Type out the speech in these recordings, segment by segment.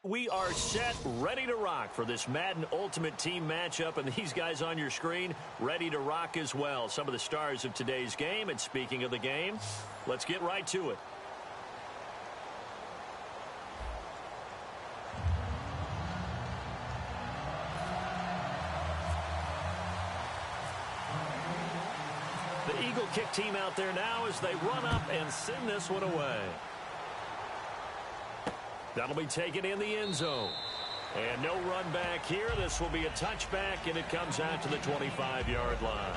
we are set, ready to rock for this Madden Ultimate Team matchup, and these guys on your screen ready to rock as well. Some of the stars of today's game, and speaking of the game, let's get right to it. The Eagle Kick team out there now as they run up and send this one away. That'll be taken in the end zone. And no run back here. This will be a touchback, and it comes out to the 25-yard line.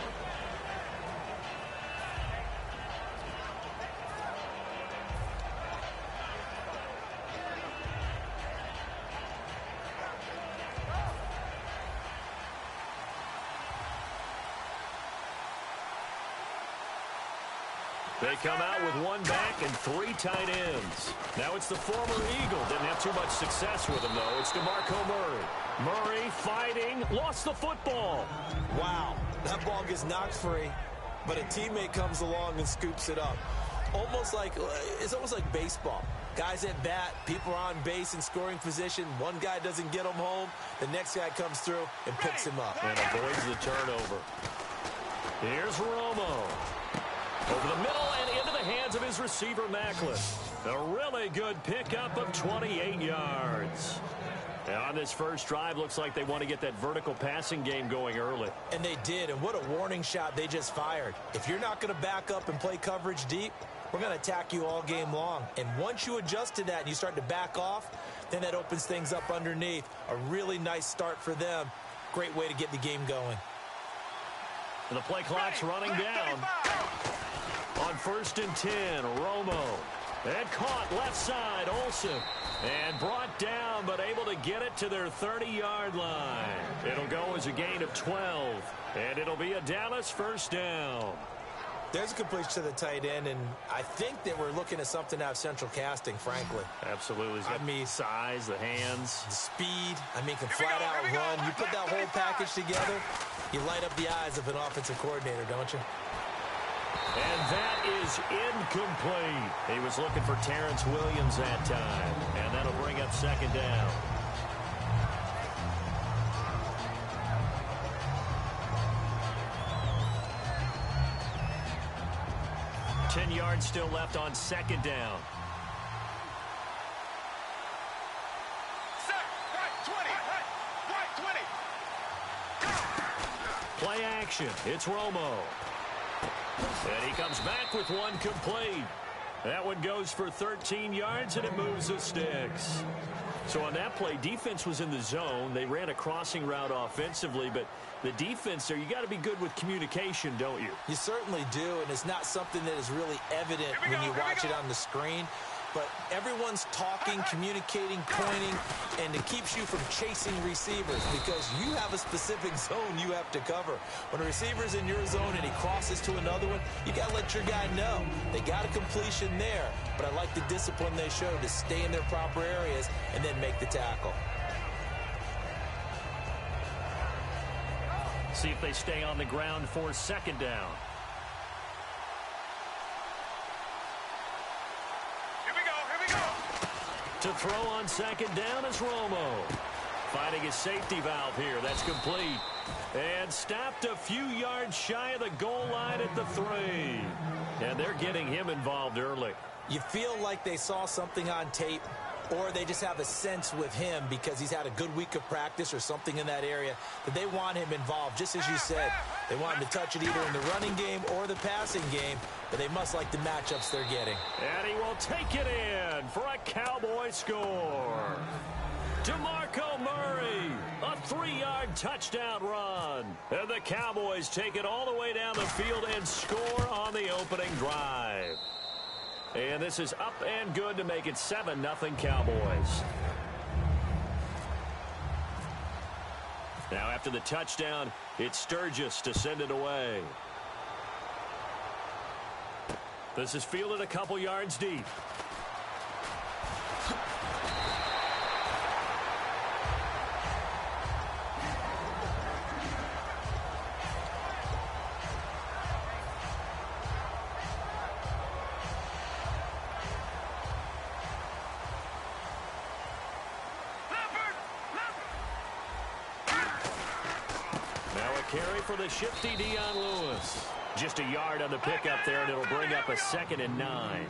They come out with one back and three tight ends. Now it's the former Eagle. Didn't have too much success with him, though. It's DeMarco Murray. Murray fighting, lost the football. Wow, that ball gets knocked free, but a teammate comes along and scoops it up. It's almost like baseball. Guys at bat, people are on base in scoring position. One guy doesn't get him home. The next guy comes through and picks him up. And avoids the turnover. Here's Romo. Over the middle and into the hands of his receiver, Macklin. A really good pickup of 28 yards. Now on this first drive, looks like they want to get that vertical passing game going early. And they did, and what a warning shot they just fired. If you're not going to back up and play coverage deep, we're going to attack you all game long. And once you adjust to that and you start to back off, then that opens things up underneath. A really nice start for them. Great way to get the game going. And the play clock's running down. On 1st and 10, Romo. And caught left side, Olsen. And brought down, but able to get it to their 30-yard line. It'll go as a gain of 12. And it'll be a Dallas first down. There's a completion to the tight end, and I think that we're looking at something out of central casting, frankly. Absolutely. I mean, size, the hands. The speed. Can flat out run. You put that whole package together, you light up the eyes of an offensive coordinator, don't you? And that is incomplete. He was looking for Terrence Williams that time. And that'll bring up second down. Ten yards still left on second down. Play action. It's Romo. And he comes back with one complete. That one goes for 13 yards, and it moves the sticks. So on that play, defense was in the zone. They ran a crossing route offensively, but the defense there, you got to be good with communication, don't you? You certainly do, and it's not something that is really evident when you watch it on the screen. But everyone's talking, communicating, pointing, and it keeps you from chasing receivers because you have a specific zone you have to cover. When a receiver's in your zone and he crosses to another one, you got to let your guy know. They got a completion there, but I like the discipline they showed to stay in their proper areas and then make the tackle. See if they stay on the ground for second down. To throw on second down is Romo. Finding his safety valve here. That's complete. And stopped a few yards shy of the goal line at the 3. And they're getting him involved early. You feel like they saw something on tape, or they just have a sense with him because he's had a good week of practice or something in that area that they want him involved. Just as you said, they want him to touch it either in the running game or the passing game, but they must like the matchups they're getting. And he will take it in for a Cowboy score. DeMarco Murray, a 3-yard touchdown run. And the Cowboys take it all the way down the field and score on the opening drive. And this is up and good to make it 7-0 Cowboys. Now after the touchdown, it's Sturgis to send it away. This is fielded a couple yards deep. carry for the shifty Dion Lewis. Just a yard on the pickup there, and it'll bring up a 2nd and 9.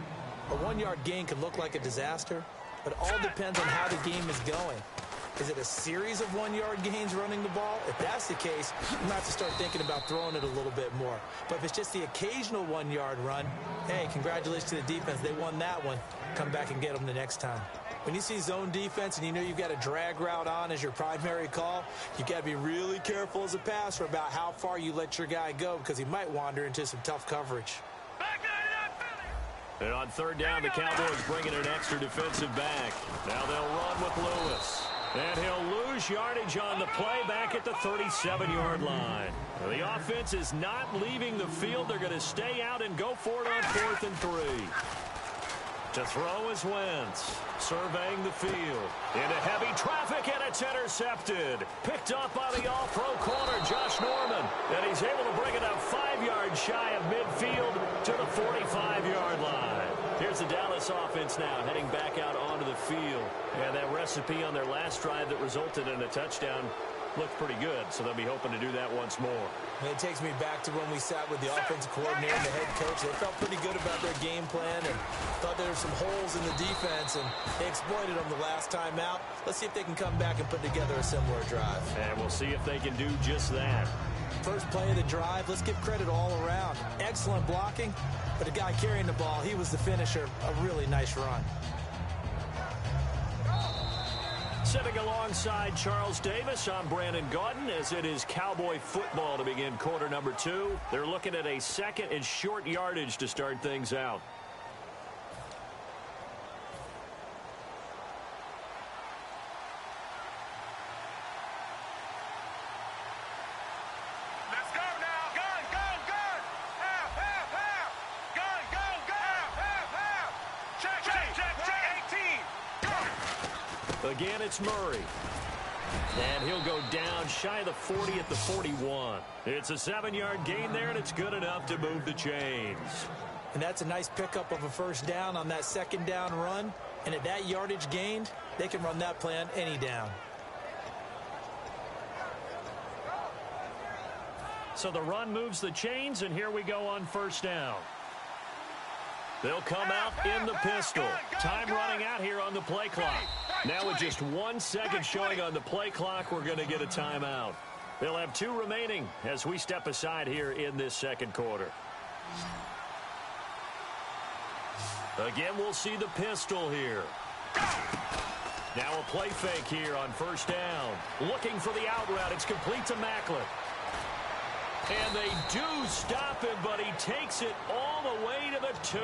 A 1-yard gain can look like a disaster, but it all depends on how the game is going. Is it a series of 1-yard gains running the ball? If that's the case, you might have to start thinking about throwing it a little bit more. But if it's just the occasional 1-yard run, hey, congratulations to the defense. They won that one. Come back and get them the next time. When you see zone defense and you know you've got a drag route on as your primary call, you got to be really careful as a passer about how far you let your guy go because he might wander into some tough coverage. And on 3rd down, the Cowboys bring in an extra defensive back. Now they'll run with Lewis. And he'll lose yardage on the play back at the 37-yard line. The offense is not leaving the field. They're going to stay out and go for it on 4th and 3. To throw is Wentz, surveying the field. Into heavy traffic, and it's intercepted. Picked up by the all-pro corner, Josh Norman. And he's able to bring it up 5 yards shy of midfield to the 45-yard line. Here's the Dallas offense now, heading back out onto the field. And that recipe on their last drive that resulted in a touchdown looked pretty good, so they'll be hoping to do that once more. It takes me back to when we sat with the offensive coordinator and the head coach. They felt pretty good about their game plan and thought there were some holes in the defense, and they exploited them the last time out. Let's see if they can come back and put together a similar drive. And we'll see if they can do just that. First play of the drive, let's give credit all around. Excellent blocking, but the guy carrying the ball, he was the finisher. A really nice run. Sitting alongside Charles Davis, I'm Brandon Gaudin, as it is Cowboy football to begin quarter number 2. They're looking at a 2nd and short yardage to start things out. Let's go now. Gun, gun, gun. Half, half, half. Gun, gun, gun. Half, half. Check, check, check, check. 18. Again, it's Murray. And he'll go down shy of the 40 at the 41. It's a 7-yard gain there, and it's good enough to move the chains. And that's a nice pickup of a 1st down on that 2nd down run. And at that yardage gained, they can run that play on any down. So the run moves the chains, and here we go on 1st down. They'll come out in the pistol. Time running out here on the play clock. Now with just 1 second showing on the play clock, we're going to get a timeout. They'll have 2 remaining as we step aside here in this 2nd quarter. Again, we'll see the pistol here. Now a play fake here on 1st down. Looking for the out route. It's complete to Macklin. And they do stop him, but he takes it all the way to the 2.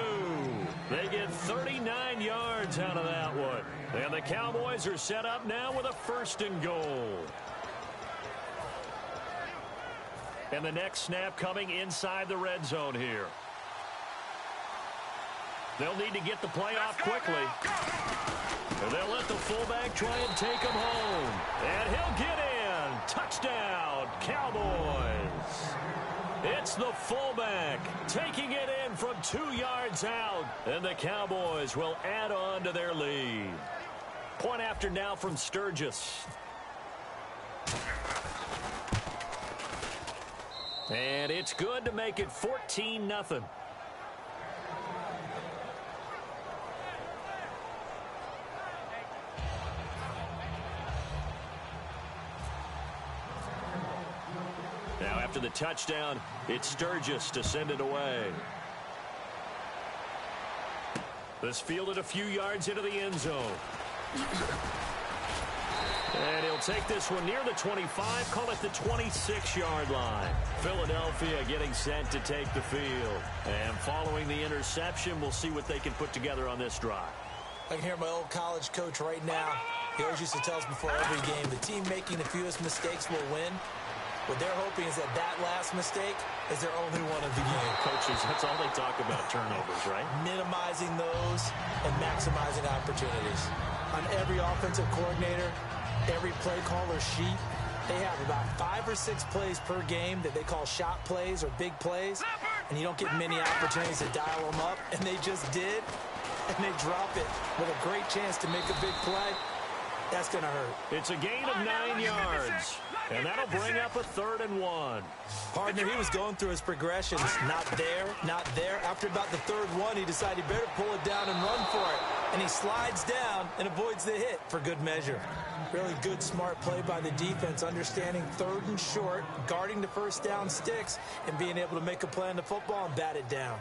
They get 39 yards out of that one. And the Cowboys are set up now with a 1st and goal. And the next snap coming inside the red zone here. They'll need to get the play off quickly. And they'll let the fullback try and take him home. And he'll get in. Touchdown, Cowboys. It's the fullback taking it in from 2 yards out. And the Cowboys will add on to their lead. Point after now from Sturgis. And it's good to make it 14-0. Now after the touchdown, it's Sturgis to send it away. This fielded a few yards into the end zone. And he'll take this one near the 25, call it the 26-yard line. Philadelphia getting set to take the field. And following the interception, we'll see what they can put together on this drive. I can hear my old college coach right now. He always used to tell us before every game, the team making the fewest mistakes will win. What they're hoping is that last mistake is their only one of the game. Coaches, that's all they talk about, turnovers, right? Minimizing those and maximizing opportunities. On every offensive coordinator, every play caller sheet, they have about 5 or 6 plays per game that they call shot plays or big plays, and you don't get many opportunities to dial them up, and they just did, and they drop it with a great chance to make a big play. That's going to hurt. It's a gain of 9 yards, and that'll bring up a 3rd and 1. Partner, he was going through his progressions. Not there, not there. After about the 3rd one, he decided he better pull it down and run for it. And he slides down and avoids the hit for good measure. Really good, smart play by the defense, understanding 3rd and short, guarding the first down sticks, and being able to make a play on the football and bat it down.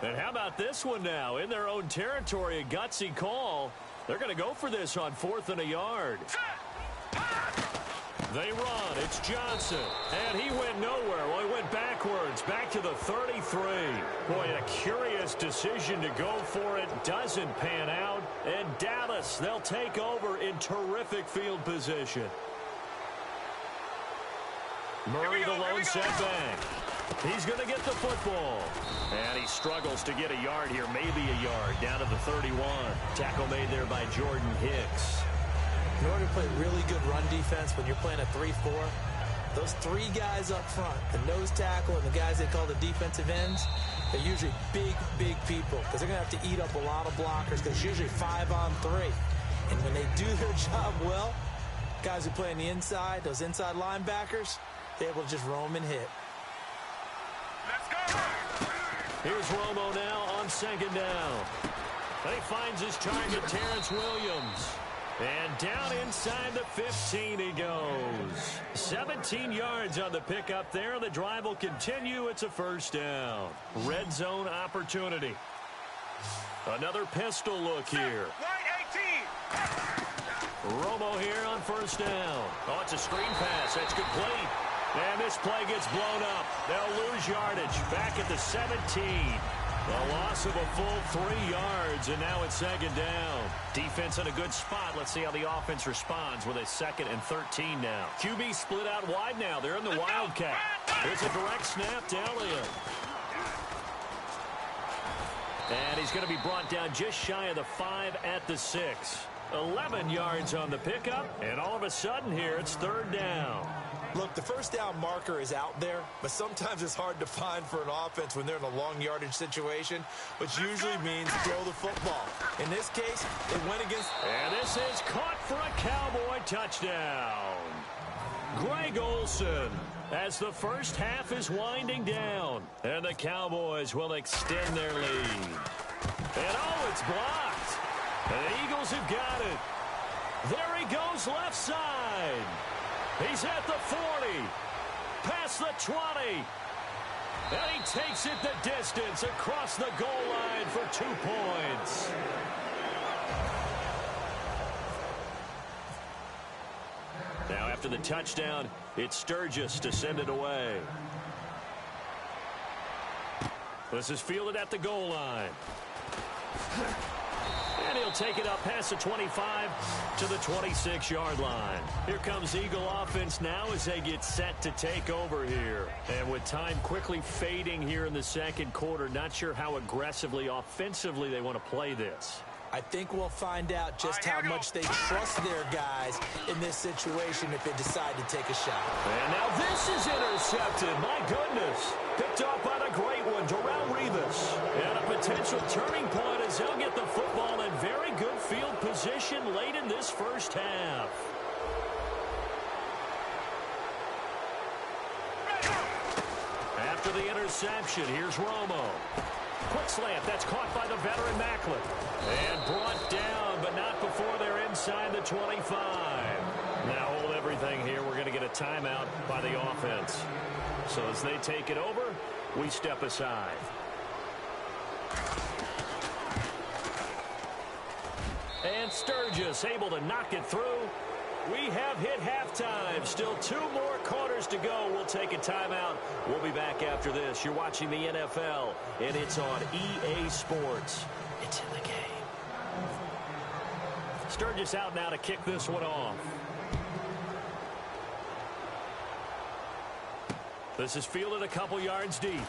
And how about this one now? In their own territory, a gutsy call. They're going to go for this on 4th and a yard. They run. It's Johnson. And he went nowhere. Well, he went backwards, back to the 33. Boy, a curious decision to go for it. Doesn't pan out. And Dallas, they'll take over in terrific field position. Murray, the lone setback. He's going to get the football. And he struggles to get a yard here, maybe a yard, down to the 31. Tackle made there by Jordan Hicks. In order to play really good run defense when you're playing a 3-4, those 3 guys up front, the nose tackle and the guys they call the defensive ends, they're usually big, big people because they're going to have to eat up a lot of blockers because it's usually 5 on 3. And when they do their job well, guys who play on the inside, those inside linebackers, they're able to just roam and hit. Here's Romo now on 2nd down. And he finds his target, Terrence Williams. And down inside the 15 he goes. 17 yards on the pickup there. The drive will continue. It's a 1st down. Red zone opportunity. Another pistol look here. Romo here on 1st down. Oh, it's a screen pass. That's complete. And this play gets blown up. They'll lose yardage back at the 17. The loss of a full 3 yards, and now it's 2nd down. Defense in a good spot. Let's see how the offense responds with a 2nd and 13 now. QB split out wide now. They're in the Wildcat. It's a direct snap to Elliott. And he's going to be brought down just shy of the 5 at the 6. 11 yards on the pickup, and all of a sudden here it's 3rd down. Look, the 1st down marker is out there, but sometimes it's hard to find for an offense when they're in a long yardage situation, which usually means throw the football. In this case, it went against... And this is caught for a Cowboy touchdown. Greg Olsen as the first half is winding down, and the Cowboys will extend their lead. And oh, it's blocked. And the Eagles have got it. There he goes left side. He's at the 40, past the 20, and he takes it the distance across the goal line for 2 points. Now after the touchdown, it's Sturgis to send it away. This is fielded at the goal line. And he'll take it up past the 25 to the 26-yard line. Here comes Eagle offense now as they get set to take over here. And with time quickly fading here in the 2nd quarter, not sure how aggressively, offensively they want to play this. I think we'll find out just how much they trust their guys in this situation if they decide to take a shot. And now this is intercepted. My goodness. Picked off by the great one, Darrelle Revis. And a potential turning point as they'll get the football in very good field position late in this 1st half. After the interception, here's Romo. Quick slant, that's caught by the veteran Macklin. And brought down, but not before they're inside the 25. Now hold everything here. We're going to get a timeout by the offense. So as they take it over, we step aside. And Sturgis able to knock it through. We have hit halftime. Still 2 more quarters to go. We'll take a timeout. We'll be back after this. You're watching the NFL, and it's on EA Sports. It's in the game. Sturgis out now to kick this one off. This is fielded a couple yards deep.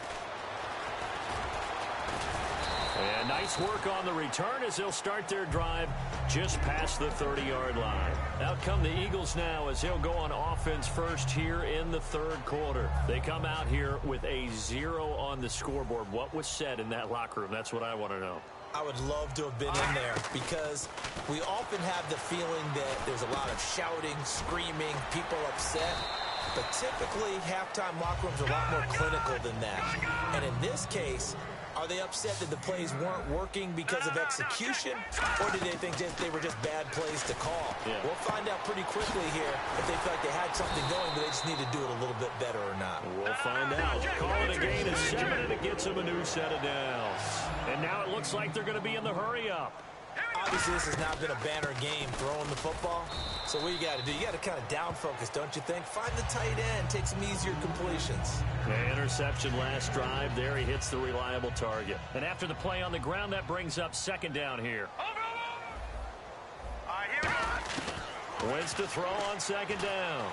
And nice work on the return as they'll start their drive just past the 30-yard line. Out come the Eagles now as they'll go on offense first here in the third quarter. They come out here with a 0 on the scoreboard. What was said in that locker room? That's what I want to know. I would love to have been in there because we often have the feeling that there's a lot of shouting, screaming, people upset. But typically, halftime locker rooms are a lot more clinical than that. And in this case, are they upset that the plays weren't working because of execution, or did they think they were just bad plays to call? Yeah. We'll find out pretty quickly here if they feel like they had something going, but they just need to do it a little bit better or not. We'll find out. Call it a gain of 7, and it gets them a new set of downs. And now it looks like they're going to be in the hurry-up. Obviously, this has not been a banner game throwing the football. So what you got to do, you got to kind of down focus, don't you think? Find the tight end, take some easier completions. The interception last drive. There he hits the reliable target. And after the play on the ground, that brings up second down here. Wentz to throw on second down.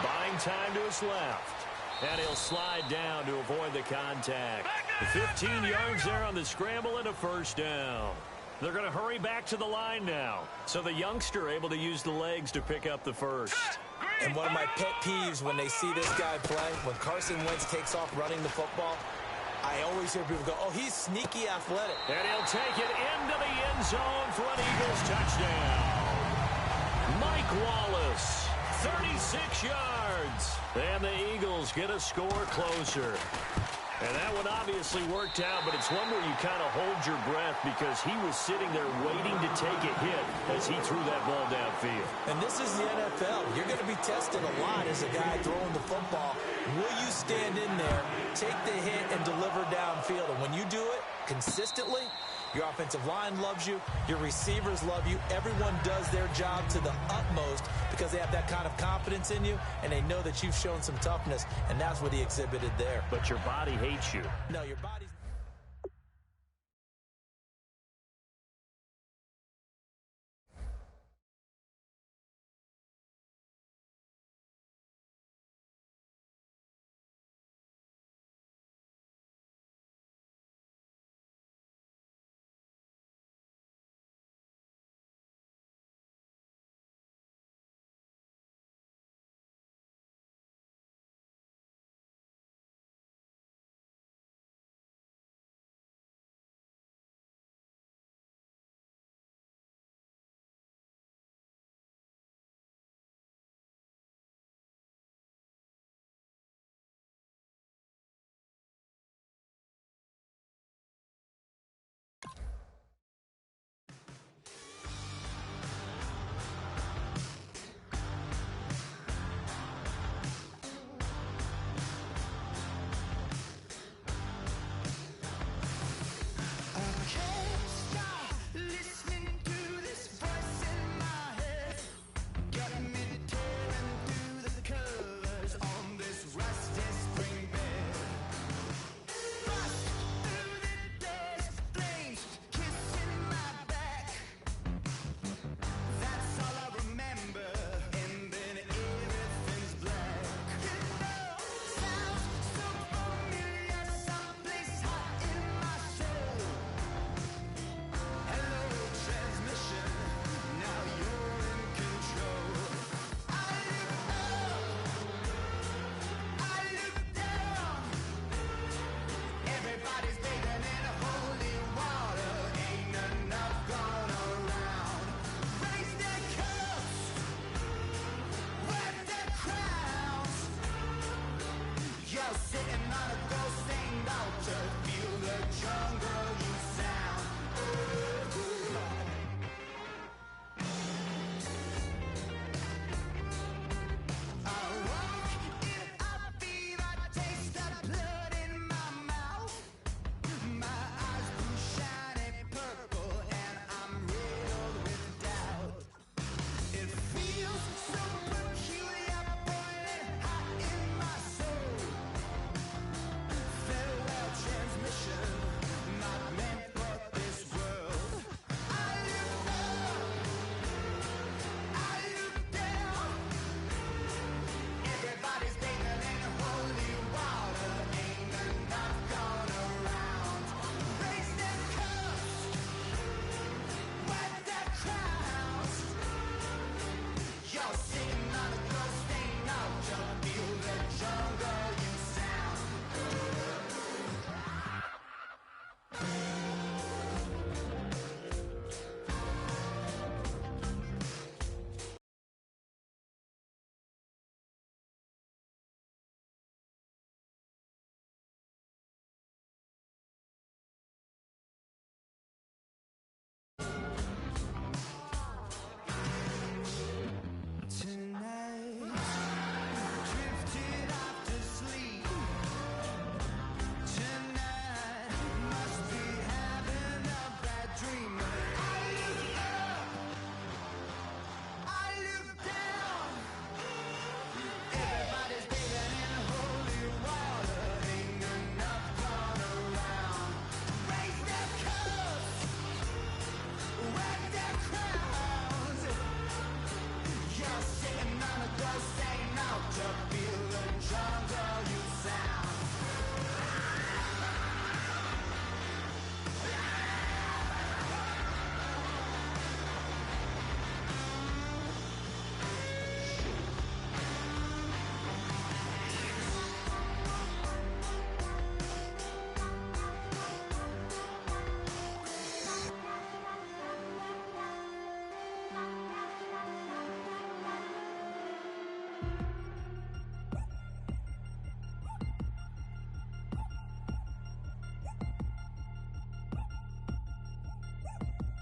Buying time to his left. And he'll slide down to avoid the contact. 15 yards there on the scramble and a first down. They're going to hurry back to the line now. So the youngster able to use the legs to pick up the first. And one of my pet peeves when they see this guy play, when Carson Wentz takes off running the football, I always hear people go, oh, he's sneaky athletic. And he'll take it into the end zone for an Eagles touchdown. Mike Wallace, 36 yards. And the Eagles get a score closer. And that one obviously worked out, but it's one where you kind of hold your breath because he was sitting there waiting to take a hit as he threw that ball downfield. And this is the NFL. You're going to be tested a lot as a guy throwing the football. Will you stand in there, take the hit, and deliver downfield? And when you do it consistently, your offensive line loves you, your receivers love you, everyone does their job to the utmost because they have that kind of confidence in you, and they know that you've shown some toughness, and that's what he exhibited there. But your body hates you. No, your body's...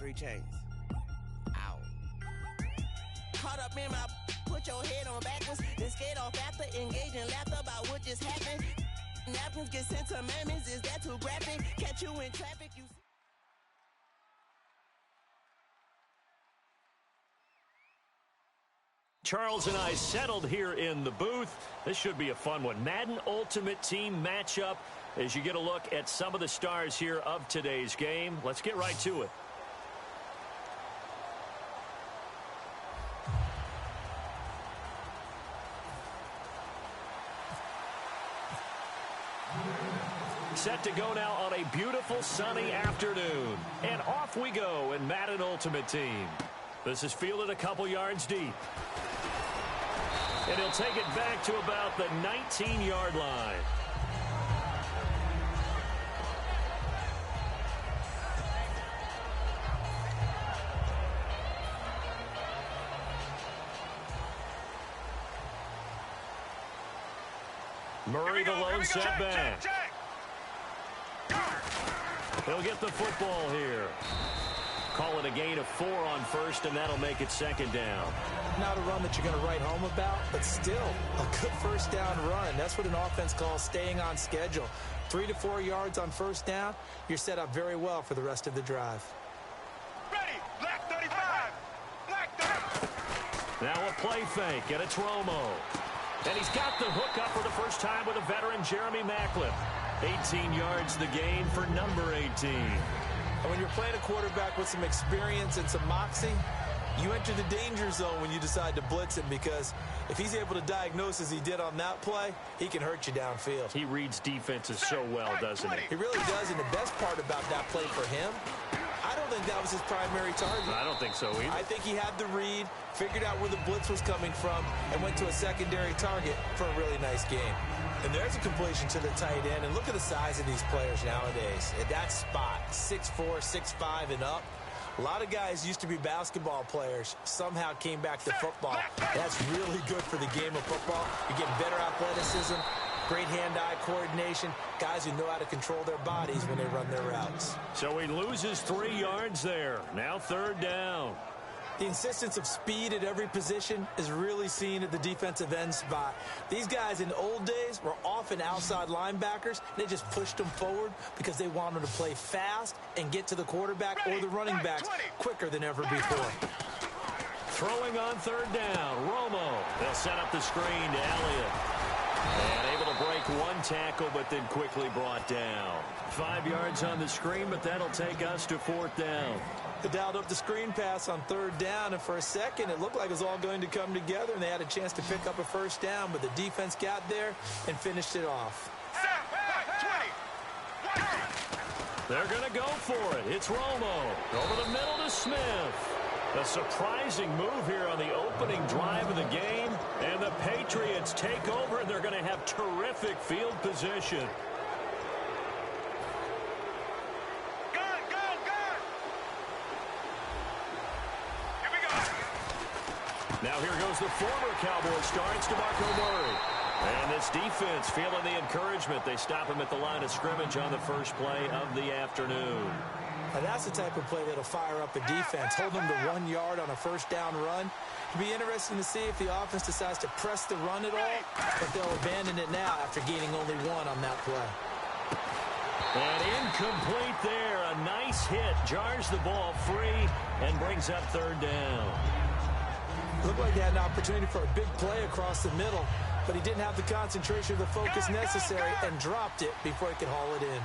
3 chains. Ow. Caught up in my, put your head on backwards, then skate off after, engage in laughter about what just happened. Napkins get sent to mammies, is that too graphic? Catch you in traffic, you see. Charles and I settled here in the booth. This should be a fun one. Madden Ultimate Team matchup as you get a look at some of the stars here of today's game. Let's get right to it. Set to go now on a beautiful sunny afternoon. And off we go in Madden Ultimate Team. This is fielded a couple yards deep. And he'll take it back to about the 19-yard line. Murray, the lone setback. He'll get the football here. Call it a gain of 4 on first, and that'll make it second down. Not a run that you're going to write home about, but still a good first down run. That's what an offense calls staying on schedule. 3 to 4 yards on first down, you're set up very well for the rest of the drive. Ready, black 35, black 30. Now a play fake, and it's Romo. And he's got the hook up for the first time with a veteran, Jeremy Maclin. 18 yards the gain for number 18. And when you're playing a quarterback with some experience and some moxie, you enter the danger zone when you decide to blitz him, because if he's able to diagnose as he did on that play, he can hurt you downfield. He reads defenses so well, doesn't he? He really does, and the best part about that play for him, I don't think that was his primary target. I don't think so either. I think he had the read, figured out where the blitz was coming from, and went to a secondary target for a really nice game. And there's a completion to the tight end, and look at the size of these players nowadays. At that spot, 6'4", 6'5", and up. A lot of guys used to be basketball players, somehow came back to football. That's really good for the game of football. You're getting better athleticism, great hand-eye coordination, guys who know how to control their bodies when they run their routes. So he loses 3 yards there. Now third down. The insistence of speed at every position is really seen at the defensive end spot. These guys in the old days were often outside linebackers. They just pushed them forward because they wanted to play fast and get to the quarterback or the running backs quicker than ever before. Throwing on third down, Romo. They'll set up the screen to Elliott. And able to break one tackle, but then quickly brought down. 5 yards on the screen, but that'll take us to fourth down. They dialed up the screen pass on third down, and for a second it looked like it was all going to come together, and they had a chance to pick up a first down, but the defense got there and finished it off. They're going to go for it. It's Romo. Over the middle to Smith. A surprising move here on the opening drive of the game, and the Patriots take over, and they're going to have terrific field position. Now here goes the former Cowboy star. It's DeMarco Murray. And this defense feeling the encouragement. They stop him at the line of scrimmage on the first play of the afternoon. Now that's the type of play that'll fire up a defense. Hold them to 1 yard on a first down run. It'll be interesting to see if the offense decides to press the run at all, but they'll abandon it now after gaining only 1 on that play. And incomplete there. A nice hit. Jars the ball free and brings up third down. Looked like they had an opportunity for a big play across the middle, but he didn't have the concentration or the focus necessary and dropped it before he could haul it in.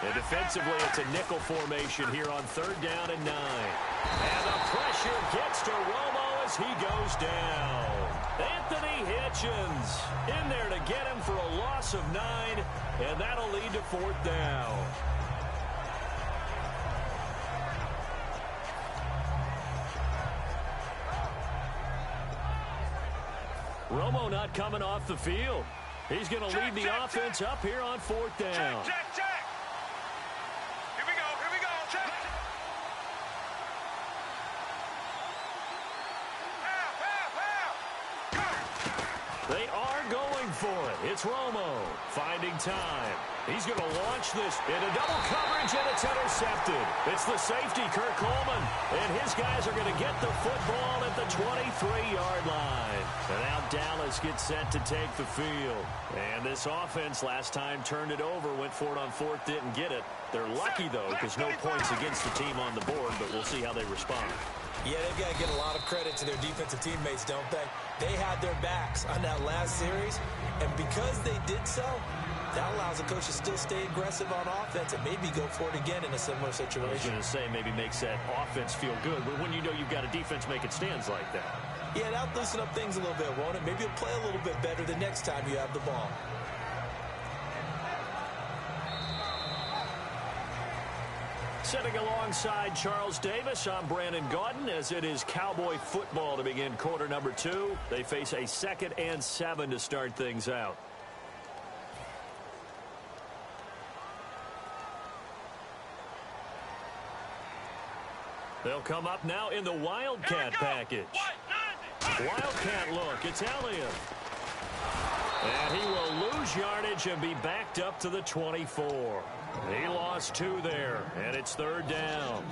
And defensively, it's a nickel formation here on third down and 9. And the pressure gets to Romo as he goes down. Anthony Hitchens in there to get him for a loss of 9, and that'll lead to fourth down. Romo not coming off the field. He's going to lead the offense up here on fourth down. Check. Here we go, check. Half. They are going for it. It's Romo finding time. He's going to launch this into double coverage, and it's intercepted. It's the safety, Kurt Coleman, and his guys are going to get the football at the 23-yard line. And now Dallas gets set to take the field. And this offense last time turned it over, went for it on fourth, didn't get it. They're lucky, though, because no points against the team on the board, but we'll see how they respond. Yeah, they've got to give a lot of credit to their defensive teammates, don't they? They had their backs on that last series, and because they did so, that allows the coach to still stay aggressive on offense and maybe go for it again in a similar situation. I was going to say maybe makes that offense feel good, but when you know you've got a defense making stands like that. Yeah, that'll loosen up things a little bit, won't it? Maybe you'll play a little bit better the next time you have the ball. Sitting alongside Charles Davis, I'm Brandon Gaudin, as it is Cowboy football to begin quarter number 2. They face a 2nd and 7 to start things out. They'll come up now in the Wildcat package. Wildcat look, it's Elliott. And he will lose yardage and be backed up to the 24. He lost 2 there, and it's 3rd down.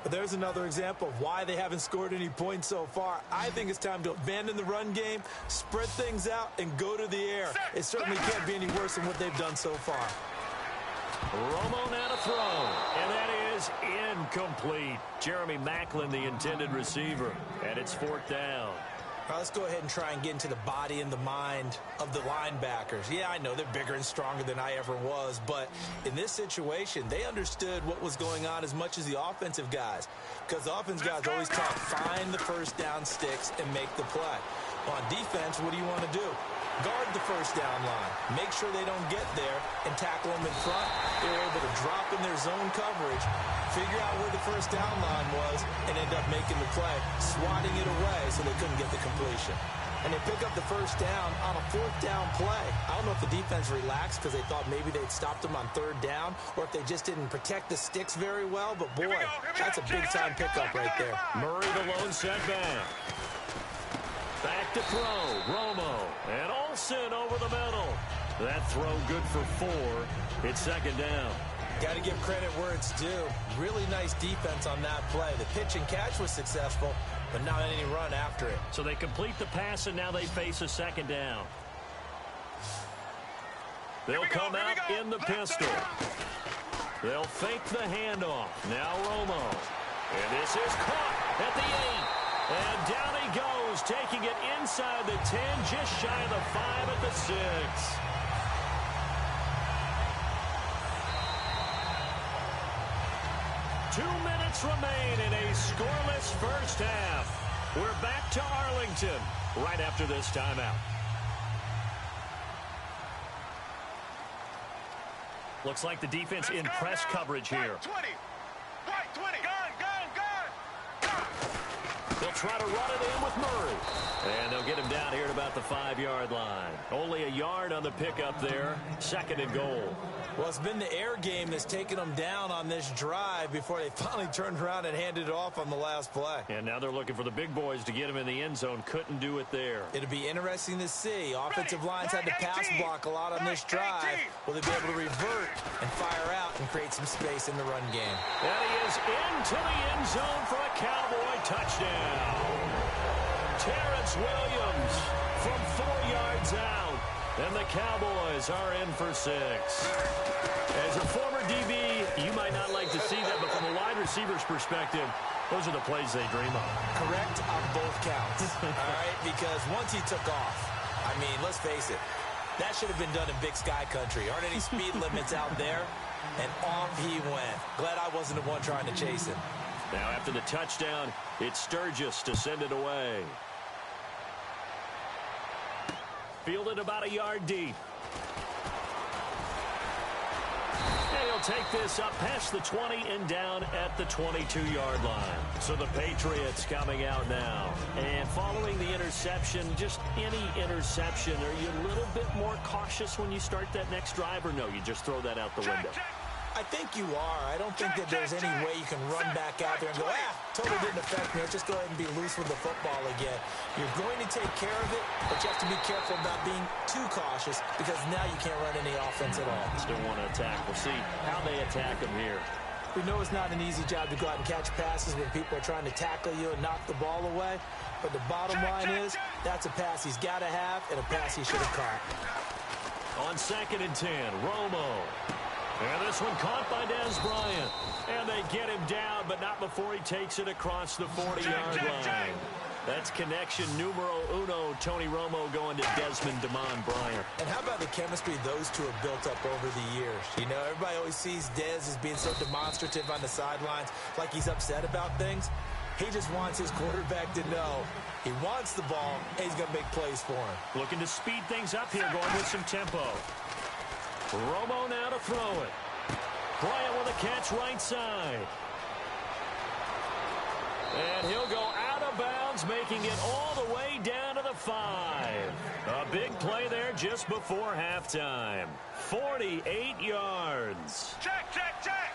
But there's another example of why they haven't scored any points so far. I think it's time to abandon the run game, spread things out, and go to the air. It certainly can't be any worse than what they've done so far. Romo now to throw, and that is incomplete. Jeremy Maclin, the intended receiver, and it's 4th down. All right, let's go ahead and try and get into the body and the mind of the linebackers. Yeah, I know they're bigger and stronger than I ever was, but in this situation, they understood what was going on as much as the offensive guys, because the offensive guys always talk, find the first down sticks and make the play. On defense, what do you want to do? Guard the first down line. Make sure they don't get there and tackle them in front. They were able to drop in their zone coverage, figure out where the first down line was, and end up making the play, swatting it away so they couldn't get the completion. And they pick up the first down on a 4th down play. I don't know if the defense relaxed because they thought maybe they'd stopped them on 3rd down, or if they just didn't protect the sticks very well. But boy, that's a big-time pickup right there. Murray, the lone setback. Back to throw, Romo, and Olsen over the middle. That throw good for 4. It's 2nd down. Got to give credit where it's due. Really nice defense on that play. The pitch and catch was successful, but not any run after it. So they complete the pass, and now they face a 2nd down. They'll come out in the pistol. They'll fake the handoff. Now Romo. And this is caught at the 8. And down he goes, taking it inside the 10, just shy of the 5 at the 6. Two minutes remain in a scoreless first half. We're back to Arlington right after this timeout. Looks like the defense in press coverage here. White 20. Gun. They'll try to run it in with Murray. And they'll get him down here at about the 5-yard line. Only a yard on the pickup there. 2nd and goal. Well, it's been the air game that's taken them down on this drive before they finally turned around and handed it off on the last play. And now they're looking for the big boys to get him in the end zone. Couldn't do it there. It'll be interesting to see. Offensive lines had to pass block a lot on this drive. Will they be able to revert and fire out and create some space in the run game? And he is into the end zone for a Cowboy touchdown. Terrence Williams from 4 yards out. And the Cowboys are in for 6. As a former DB, you might not like to see that, but from a wide receiver's perspective, those are the plays they dream of. Correct on both counts. All right, because once he took off, I mean, let's face it, that should have been done in Big Sky Country. Aren't any speed limits out there? And off he went. Glad I wasn't the one trying to chase him. Now after the touchdown, it's Sturgis to send it away. Fielded about a yard deep. And he'll take this up past the 20 and down at the 22-yard line. So the Patriots coming out now. And following the interception, just any interception, are you a little bit more cautious when you start that next drive, or no, you just throw that out the window? I think you are. I don't think that there's any way you can run back out there and go, totally didn't affect me. Let's just go ahead and be loose with the football again. You're going to take care of it, but you have to be careful about being too cautious because now you can't run any offense at all. Still want to attack. We'll see how they attack them here. We know it's not an easy job to go out and catch passes when people are trying to tackle you and knock the ball away, but the bottom line is that's a pass he's got to have and a pass he should have caught. On 2nd and 10, Romo. And this one caught by Dez Bryant. And they get him down, but not before he takes it across the 40-yard line. That's connection numero uno, Tony Romo going to Desmond DeMond Bryant. And how about the chemistry those two have built up over the years? You know, everybody always sees Dez as being so demonstrative on the sidelines, like he's upset about things. He just wants his quarterback to know he wants the ball, and he's going to make plays for him. Looking to speed things up here, going with some tempo. Romo now to throw it. Bryant with a catch right side. And he'll go out of bounds, making it all the way down to the 5. A big play there just before halftime. 48 yards. Check, check, check.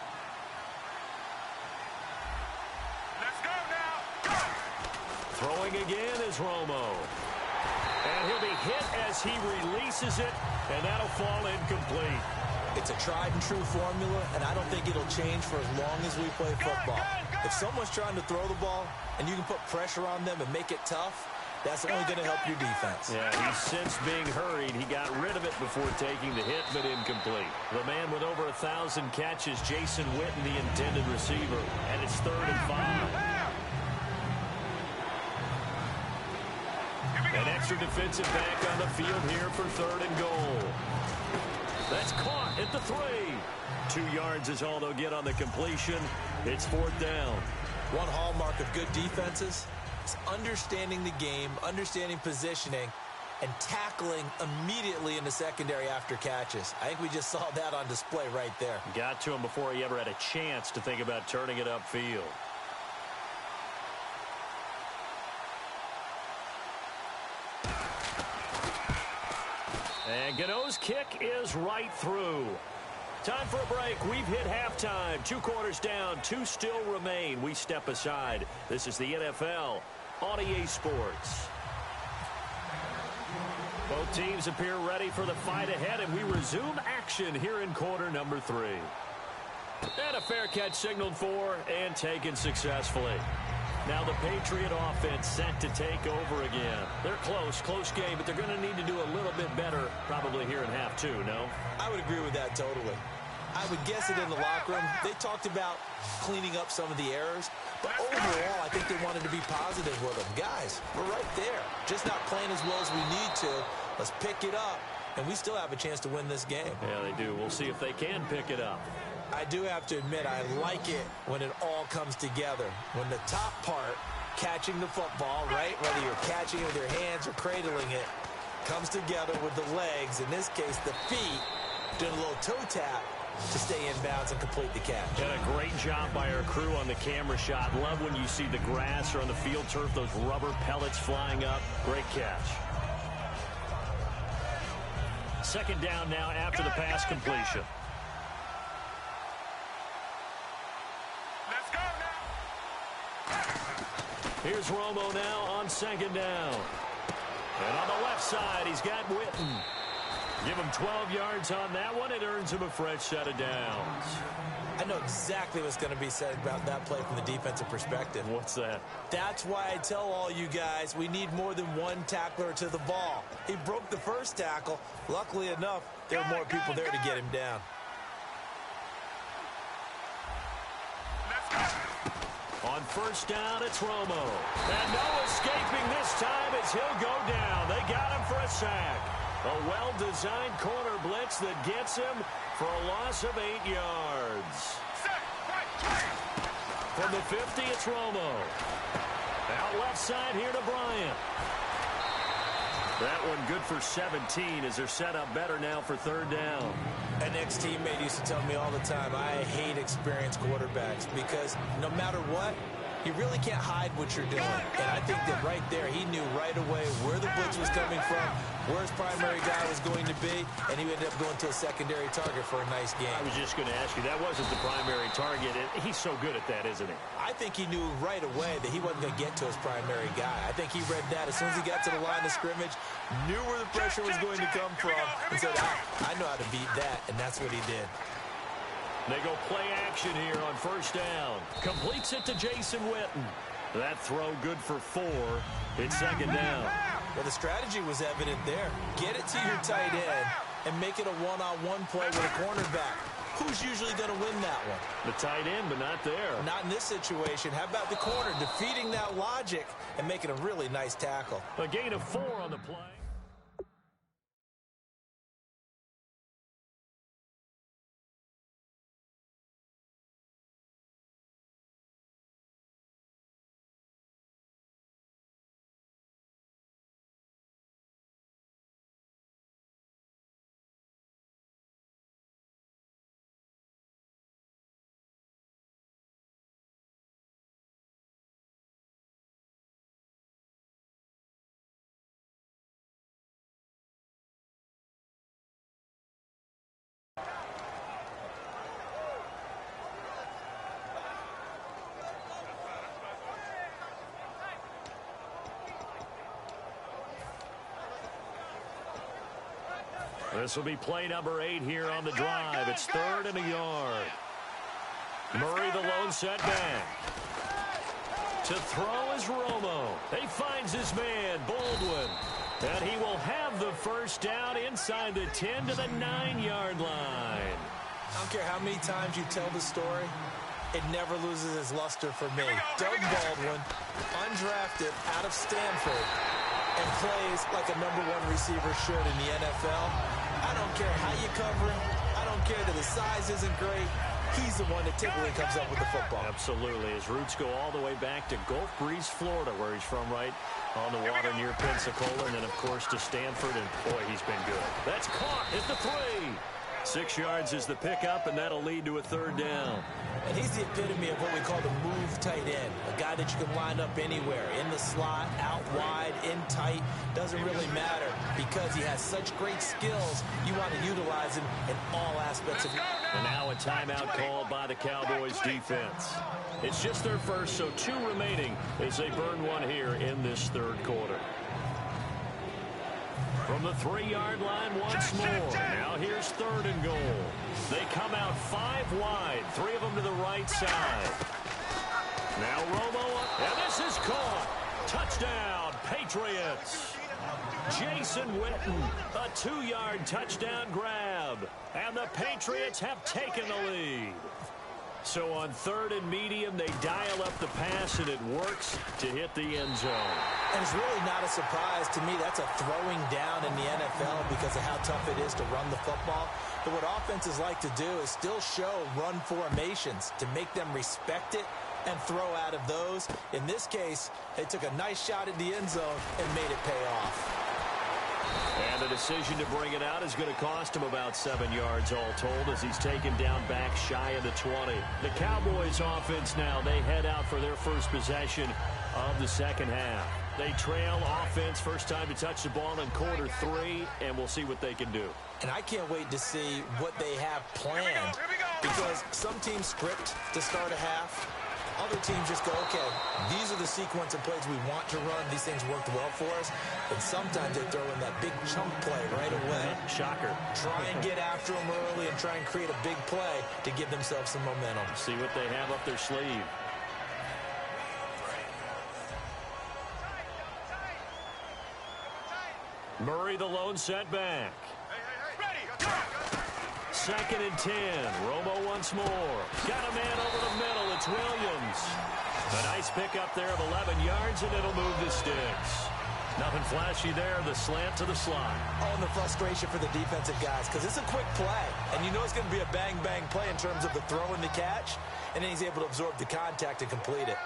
Let's go now. Go. Throwing again is Romo. And he'll be hit as he releases it, and that'll fall incomplete. It's a tried-and-true formula, and I don't think it'll change for as long as we play football. If someone's trying to throw the ball, and you can put pressure on them and make it tough, that's only going to help your defense. Yeah, he's since being hurried. He got rid of it before taking the hit, but incomplete. The man with over 1,000 catches, Jason Witten, the intended receiver, and it's 3rd and 5. An extra defensive back on the field here for 3rd and goal. That's caught at the 3. 2 yards is all they'll get on the completion. It's 4th down. One hallmark of good defenses is understanding the game, understanding positioning, and tackling immediately in the secondary after catches. I think we just saw that on display right there. Got to him before he ever had a chance to think about turning it upfield. And Gano's kick is right through. Time for a break. We've hit halftime. 2 quarters down. 2 still remain. We step aside. This is the NFL on EA Sports. Both teams appear ready for the fight ahead, and we resume action here in quarter number 3. And a fair catch signaled for and taken successfully. Now the Patriot offense set to take over again. They're close game, but they're going to need to do a little bit better probably here in half 2, no? I would agree with that totally. I would guess it in the locker room. They talked about cleaning up some of the errors, but overall I think they wanted to be positive with them. Guys, we're right there. Just not playing as well as we need to. Let's pick it up, and we still have a chance to win this game. Yeah, they do. We'll see if they can pick it up. I do have to admit, I like it when it all comes together. When the top part, catching the football, right, whether you're catching it with your hands or cradling it, comes together with the legs, in this case the feet, doing a little toe tap to stay in bounds and complete the catch. And a great job by our crew on the camera shot. Love when you see the grass or on the field turf, those rubber pellets flying up. Great catch. 2nd down now after the pass completion. Let's go now. Here's Romo now on 2nd down. And on the left side, he's got Witten. Give him 12 yards on that one. It earns him a fresh set of downs. I know exactly what's going to be said about that play from the defensive perspective. What's that? That's why I tell all you guys we need more than one tackler to the ball. He broke the first tackle. Luckily enough, there were more people there to get him down. On 1st down, it's Romo. And no escaping this time as he'll go down. They got him for a sack. A well-designed corner blitz that gets him for a loss of 8 yards. From the 50, it's Romo. Out left side here to Bryant. That one good for 17 as they're set up better now for 3rd down. An ex-teammate used to tell me all the time, I hate experienced quarterbacks because no matter what, You really can't hide what you're doing. And I think that right there, he knew right away where the blitz was coming from, where his primary guy was going to be, and he ended up going to a secondary target for a nice game. I was just going to ask you, that wasn't the primary target. He's so good at that, isn't he? I think he knew right away that he wasn't going to get to his primary guy. I think he read that as soon as he got to the line of scrimmage, knew where the pressure was going to come from, and said, I know how to beat that, and that's what he did. They go play action here on first down. Completes it to Jason Witten. That throw good for 4. It's second down. Well, the strategy was evident there. Get it to your tight end and make it a one-on-one play with a cornerback. Who's usually going to win that one? The tight end, but not there. Not in this situation. How about the corner defeating that logic and making a really nice tackle? A gain of 4 on the play. This will be play number 8 here on the drive. It's 3rd and a yard. Murray, the lone setback. To throw is Romo. He finds his man, Baldwin. And he will have the first down inside the 10 to the 9-yard line. I don't care how many times you tell the story, it never loses its luster for me. Doug Baldwin, undrafted out of Stanford, and plays like a #1 receiver should in the NFL. I don't care how you cover him. I don't care that his size isn't great. He's the one that typically comes up with the football. Absolutely. His roots go all the way back to Gulf Breeze, Florida, where he's from, right on the water near Pensacola, and then, of course, to Stanford, and, boy, he's been good. That's caught at the 3. 6 yards is the pickup, and that'll lead to a 3rd down. And he's the epitome of what we call the move tight end, a guy that you can line up anywhere, in the slot, out wide, in tight, doesn't really matter because he has such great skills. You want to utilize him in all aspects of it. And now a timeout called by the Cowboys defense. It's just their first, so 2 remaining as they burn one here in this 3rd quarter. From the 3-yard line once more. Now here's 3rd and goal. They come out 5 wide, 3 of them to the right side. Now Romo, and this is caught. Touchdown, Patriots. Jason Witten, a 2-yard touchdown grab. And the Patriots have taken the lead. So on 3rd and medium, they dial up the pass, and it works to hit the end zone. And it's really not a surprise to me. That's a throwing down in the NFL because of how tough it is to run the football. But what offenses like to do is still show run formations to make them respect it and throw out of those. In this case, they took a nice shot at the end zone and made it pay off. And the decision to bring it out is going to cost him about 7 yards all told as he's taken down back shy of the 20. The Cowboys offense now, they head out for their first possession of the second half. They trail offense, first time to touch the ball in quarter 3, and we'll see what they can do. And I can't wait to see what they have planned because some teams script to start a half. Other teams just go, okay, these are the sequence of plays we want to run. These things worked well for us. And sometimes they throw in that big chunk play right away. Shocker. Try and get after them early and try and create a big play to give themselves some momentum. See what they have up their sleeve. Murray, the lone setback. Second and 10. Romo once more. Got a man over the middle. It's Williams. A nice pickup there of 11 yards, and it'll move the sticks. Nothing flashy there. The slant to the slot. Oh, and the frustration for the defensive guys because it's a quick play. And you know it's going to be a bang-bang play in terms of the throw and the catch. And then he's able to absorb the contact and complete it.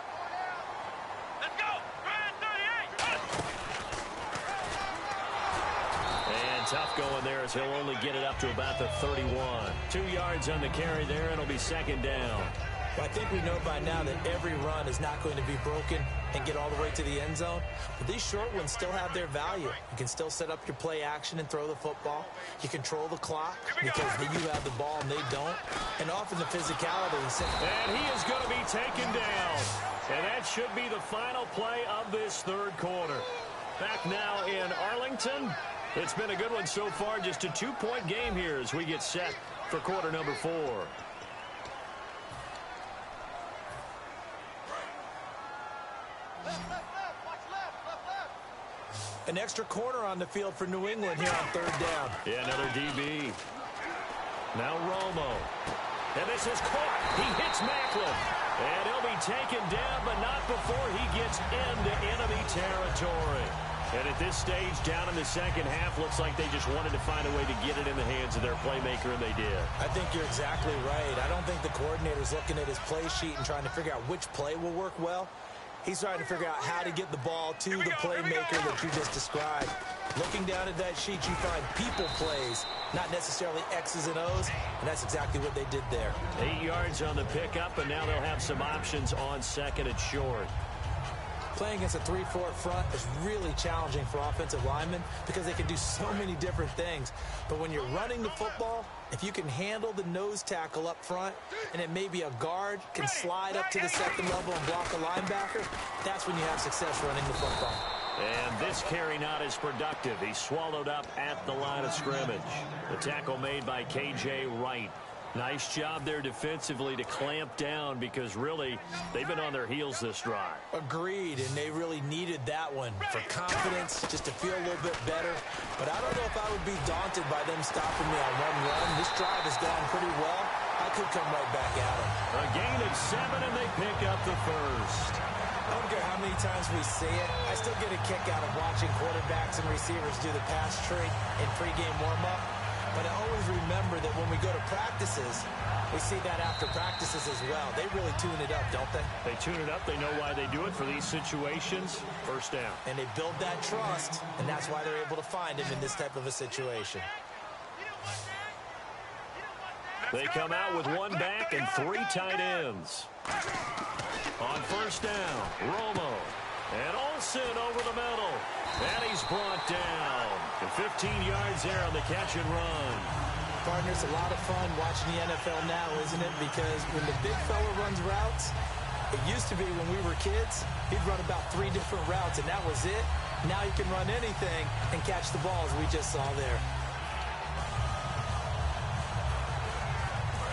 Let's go! And tough going there as he'll only get it up to about the 31. 2 yards on the carry there, and it'll be second down. Well, I think we know by now that every run is not going to be broken and get all the way to the end zone. But these short ones still have their value. You can still set up your play action and throw the football. You control the clock because you have the ball and they don't. And often the physicality. And he is going to be taken down. And that should be the final play of this third quarter. Back now in Arlington. It's been a good one so far. Just a 2-point game here as we get set for quarter number 4. An extra corner on the field for New England here on third down. Yeah, another DB. Now Romo. And this is caught. He hits Macklin. And he'll be taken down, but not before he gets into enemy territory. And at this stage, down in the second half, looks like they just wanted to find a way to get it in the hands of their playmaker, and they did. I think you're exactly right. I don't think the coordinator's looking at his play sheet and trying to figure out which play will work well. He's trying to figure out how to get the ball to the playmaker that you just described. Looking down at that sheet, you find people plays, not necessarily X's and O's, and that's exactly what they did there. 8 yards on the pickup, and now they'll have some options on second and short. Playing against a 3-4 front is really challenging for offensive linemen because they can do so many different things. But when you're running the football, if you can handle the nose tackle up front and it may be a guard can slide up to the second level and block a linebacker, that's when you have success running the football. And this carry not as productive. He's swallowed up at the line of scrimmage. The tackle made by K.J. Wright. Nice job there defensively to clamp down because really they've been on their heels this drive. Agreed, and they really needed that one for confidence, just to feel a little bit better. But I don't know if I would be daunted by them stopping me on one run. This drive has gone pretty well. I could come right back at them. A gain of 7, and they pick up the first. I don't care how many times we see it. I still get a kick out of watching quarterbacks and receivers do the pass tree in pregame warm-up. But I always remember that when we go to practices, we see that after practices as well. They really tune it up, don't they? They tune it up. They know why they do it for these situations. First down. And they build that trust, and that's why they're able to find him in this type of a situation. They come out with 1 back and 3 tight ends. On first down, Romo. And Olsen over the middle. And he's brought down. And 15 yards there on the catch and run. Partner, it's a lot of fun watching the NFL now, isn't it? Because when the big fella runs routes, it used to be when we were kids, he'd run about 3 different routes, and that was it. Now he can run anything and catch the ball, as we just saw there.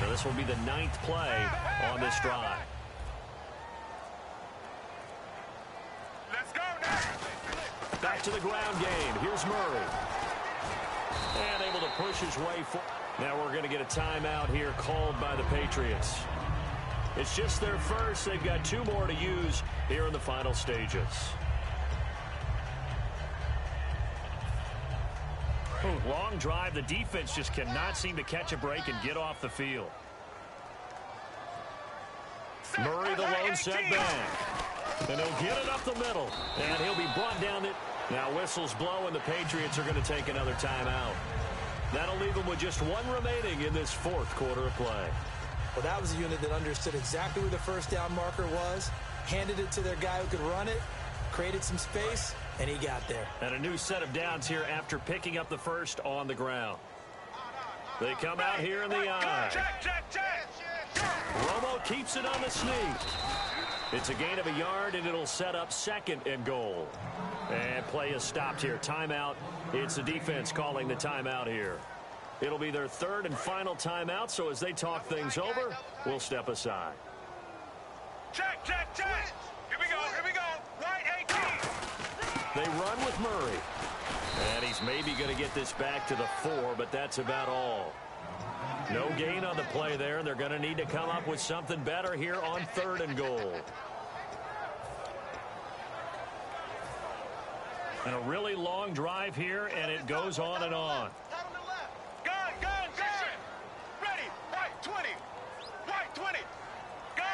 So this will be the 9th play on this drive. Back to the ground game. Here's Murray. And able to push his way forward. Now we're going to get a timeout here called by the Patriots. It's just their first. They've got 2 more to use here in the final stages. Long drive. The defense just cannot seem to catch a break and get off the field. Murray, the lone setback. And he'll get it up the middle. And he'll be brought down it. Now whistles blow, and the Patriots are going to take another timeout. That'll leave them with just 1 remaining in this 4th quarter of play. Well, that was a unit that understood exactly where the first down marker was, handed it to their guy who could run it, created some space, and he got there. And a new set of downs here after picking up the first on the ground. They come out here in the eye. Romo keeps it on the sneak. It's a gain of 1 yard, and it'll set up 2nd and goal. And play is stopped here. Timeout. It's the defense calling the timeout here. It'll be their 3rd and final timeout, so as they talk things over, we'll step aside. Check. Here we go. Right 18. They run with Murray. And he's maybe going to get this back to the 4, but that's about all. No gain on the play there. They're going to need to come up with something better here on 3rd and goal. And a really long drive here, and it goes on and on. Gun. Ready. Right 20. Right 20. Gun.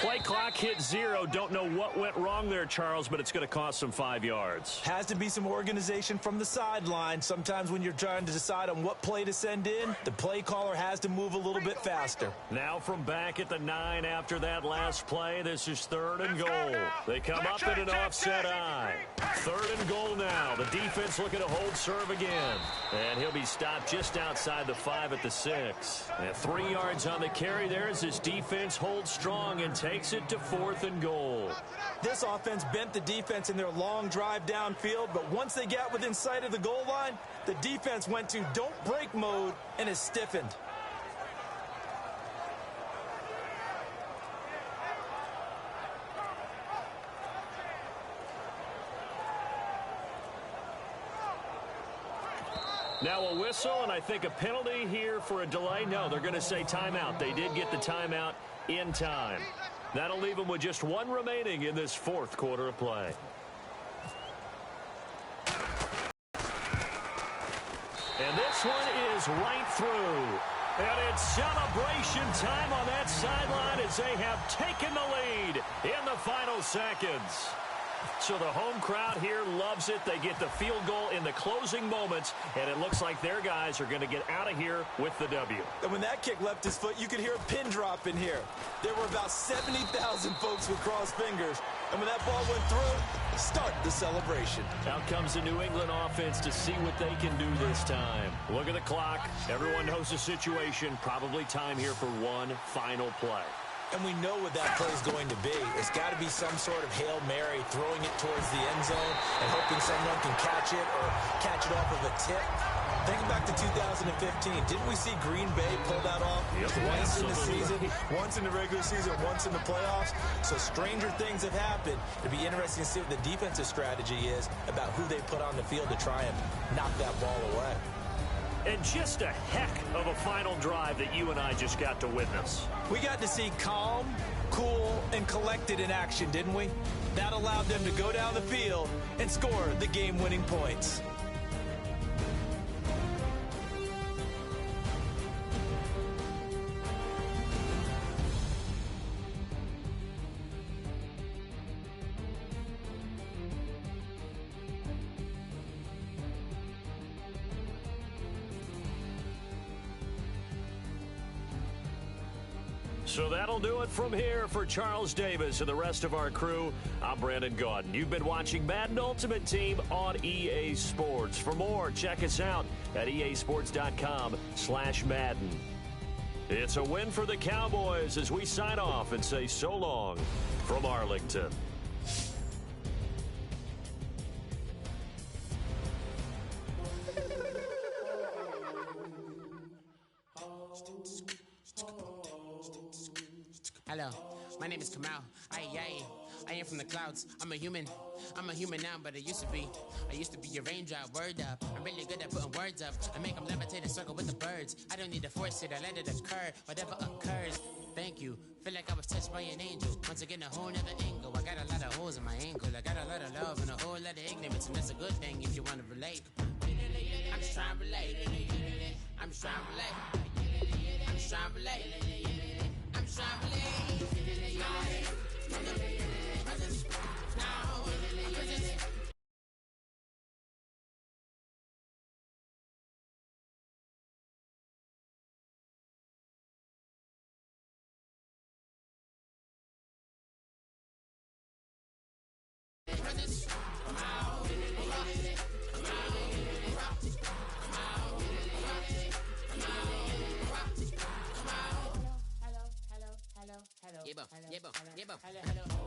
Play clock hit 0. Don't know what went wrong there, Charles, but it's going to cost them 5 yards. Has to be some organization from the sideline. Sometimes when you're trying to decide on what play to send in, the play caller has to move a little bit faster. Now from back at the 9 after that last play, this is 3rd and goal. They come up in an offset eye. 3rd and goal now. The defense looking to hold serve again. And he'll be stopped just outside the 5 at the 6. And 3 yards on the carry there as his defense holds strong and takes it to 4th and goal. This offense bent the defense in their long drive downfield, but once they got within sight of the goal line, the defense went to don't break mode and is stiffened. Now a whistle, and I think a penalty here for a delay. No, they're going to say timeout. They did get the timeout in time. That'll leave them with just 1 remaining in this 4th quarter of play. And this one is right through. And it's celebration time on that sideline as they have taken the lead in the final seconds. So the home crowd here loves it. They get the field goal in the closing moments, and it looks like their guys are going to get out of here with the W. And when that kick left his foot, you could hear a pin drop in here. There were about 70,000 folks with crossed fingers. And when that ball went through, start the celebration. Out comes the New England offense to see what they can do this time. Look at the clock. Everyone knows the situation. Probably time here for one final play. And we know what that play is going to be. It's got to be some sort of Hail Mary, throwing it towards the end zone and hoping someone can catch it or catch it off of a tip. Thinking back to 2015, didn't we see Green Bay pull that off once in the season, once in the regular season, once in the playoffs? So stranger things have happened. It'd be interesting to see what the defensive strategy is about who they put on the field to try and knock that ball away. And just a heck of a final drive that you and I just got to witness. We got to see calm, cool, and collected in action, didn't we? That allowed them to go down the field and score the game-winning points. So that'll do it from here for Charles Davis and the rest of our crew. I'm Brandon Gaudin. You've been watching Madden Ultimate Team on EA Sports. For more, check us out at easports.com/Madden. It's a win for the Cowboys as we sign off and say so long from Arlington. Hello, my name is Kamal. I am from the clouds. I'm a human now, but I used to be a raindrop. Word up, I'm really good at putting words up. I make them levitate and circle with the birds. I don't need to force it, I let it occur. Whatever occurs, thank you. Feel like I was touched by an angel. Once again, a whole nother angle. I got a lot of holes in my ankle. I got a lot of love and a whole lot of ignorance, and that's a good thing if you want to relate. I'm just trying to relate. I'm just trying to relate. I'm just trying to relate. I'm just trying to relate.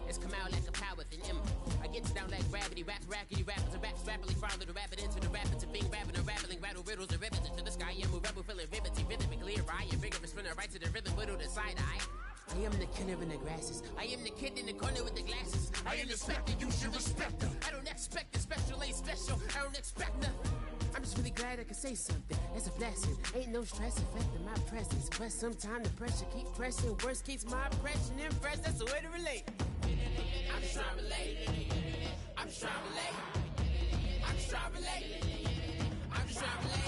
It's come out like a power with an M. I get down like gravity, rackety rappers and raps rapidly follow the rapid into the rapids and being rapping and rattling, rattle riddles and rivets into the sky. I'm a rebel, feeling riveting, rhythmically right, and vigorous, spinning right to the rhythm, whittle the side eye. I am the killer in the grasses. I am the kid in the corner with the glasses. I am the specter, you should respect them. I don't expect the special, ain't special. I don't expect nothing. I'm just really glad I can say something. That's a blessing. Ain't no stress affecting my presence. But sometimes the pressure keeps pressing. Worst keeps my impression impressed. That's the way to relate. I'm just trying to relate. I'm just trying to relate. I'm just trying to relate. I'm just trying to relate.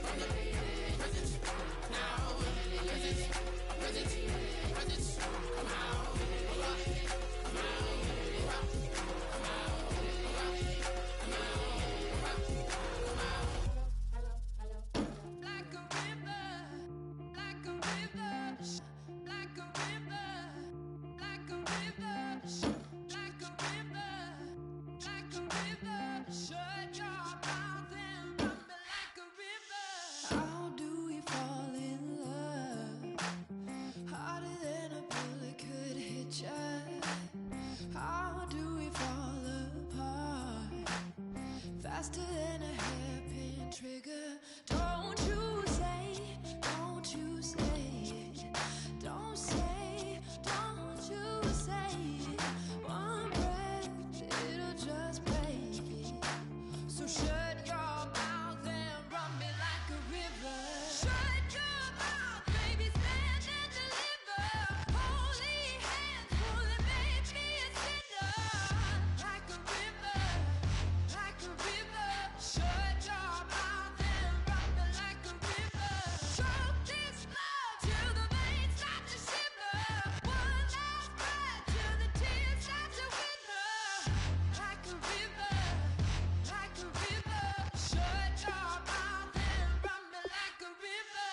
From the present, now, present, present, present. faster than a hairpin trigger. Don't you say, don't you say it. Don't say, don't you say it. One breath, it'll just break it. So shut your mouth and run me like a river. Shut your mouth, baby, stand and deliver. Holy hands, pull and make me a sinner. Like a river, like a river. Shut your mouth and run me like a river. Choke this love till the veins start to shiver. One last breath till the tears start to wither. Like a river, like a river. Shut your mouth and run me like a river.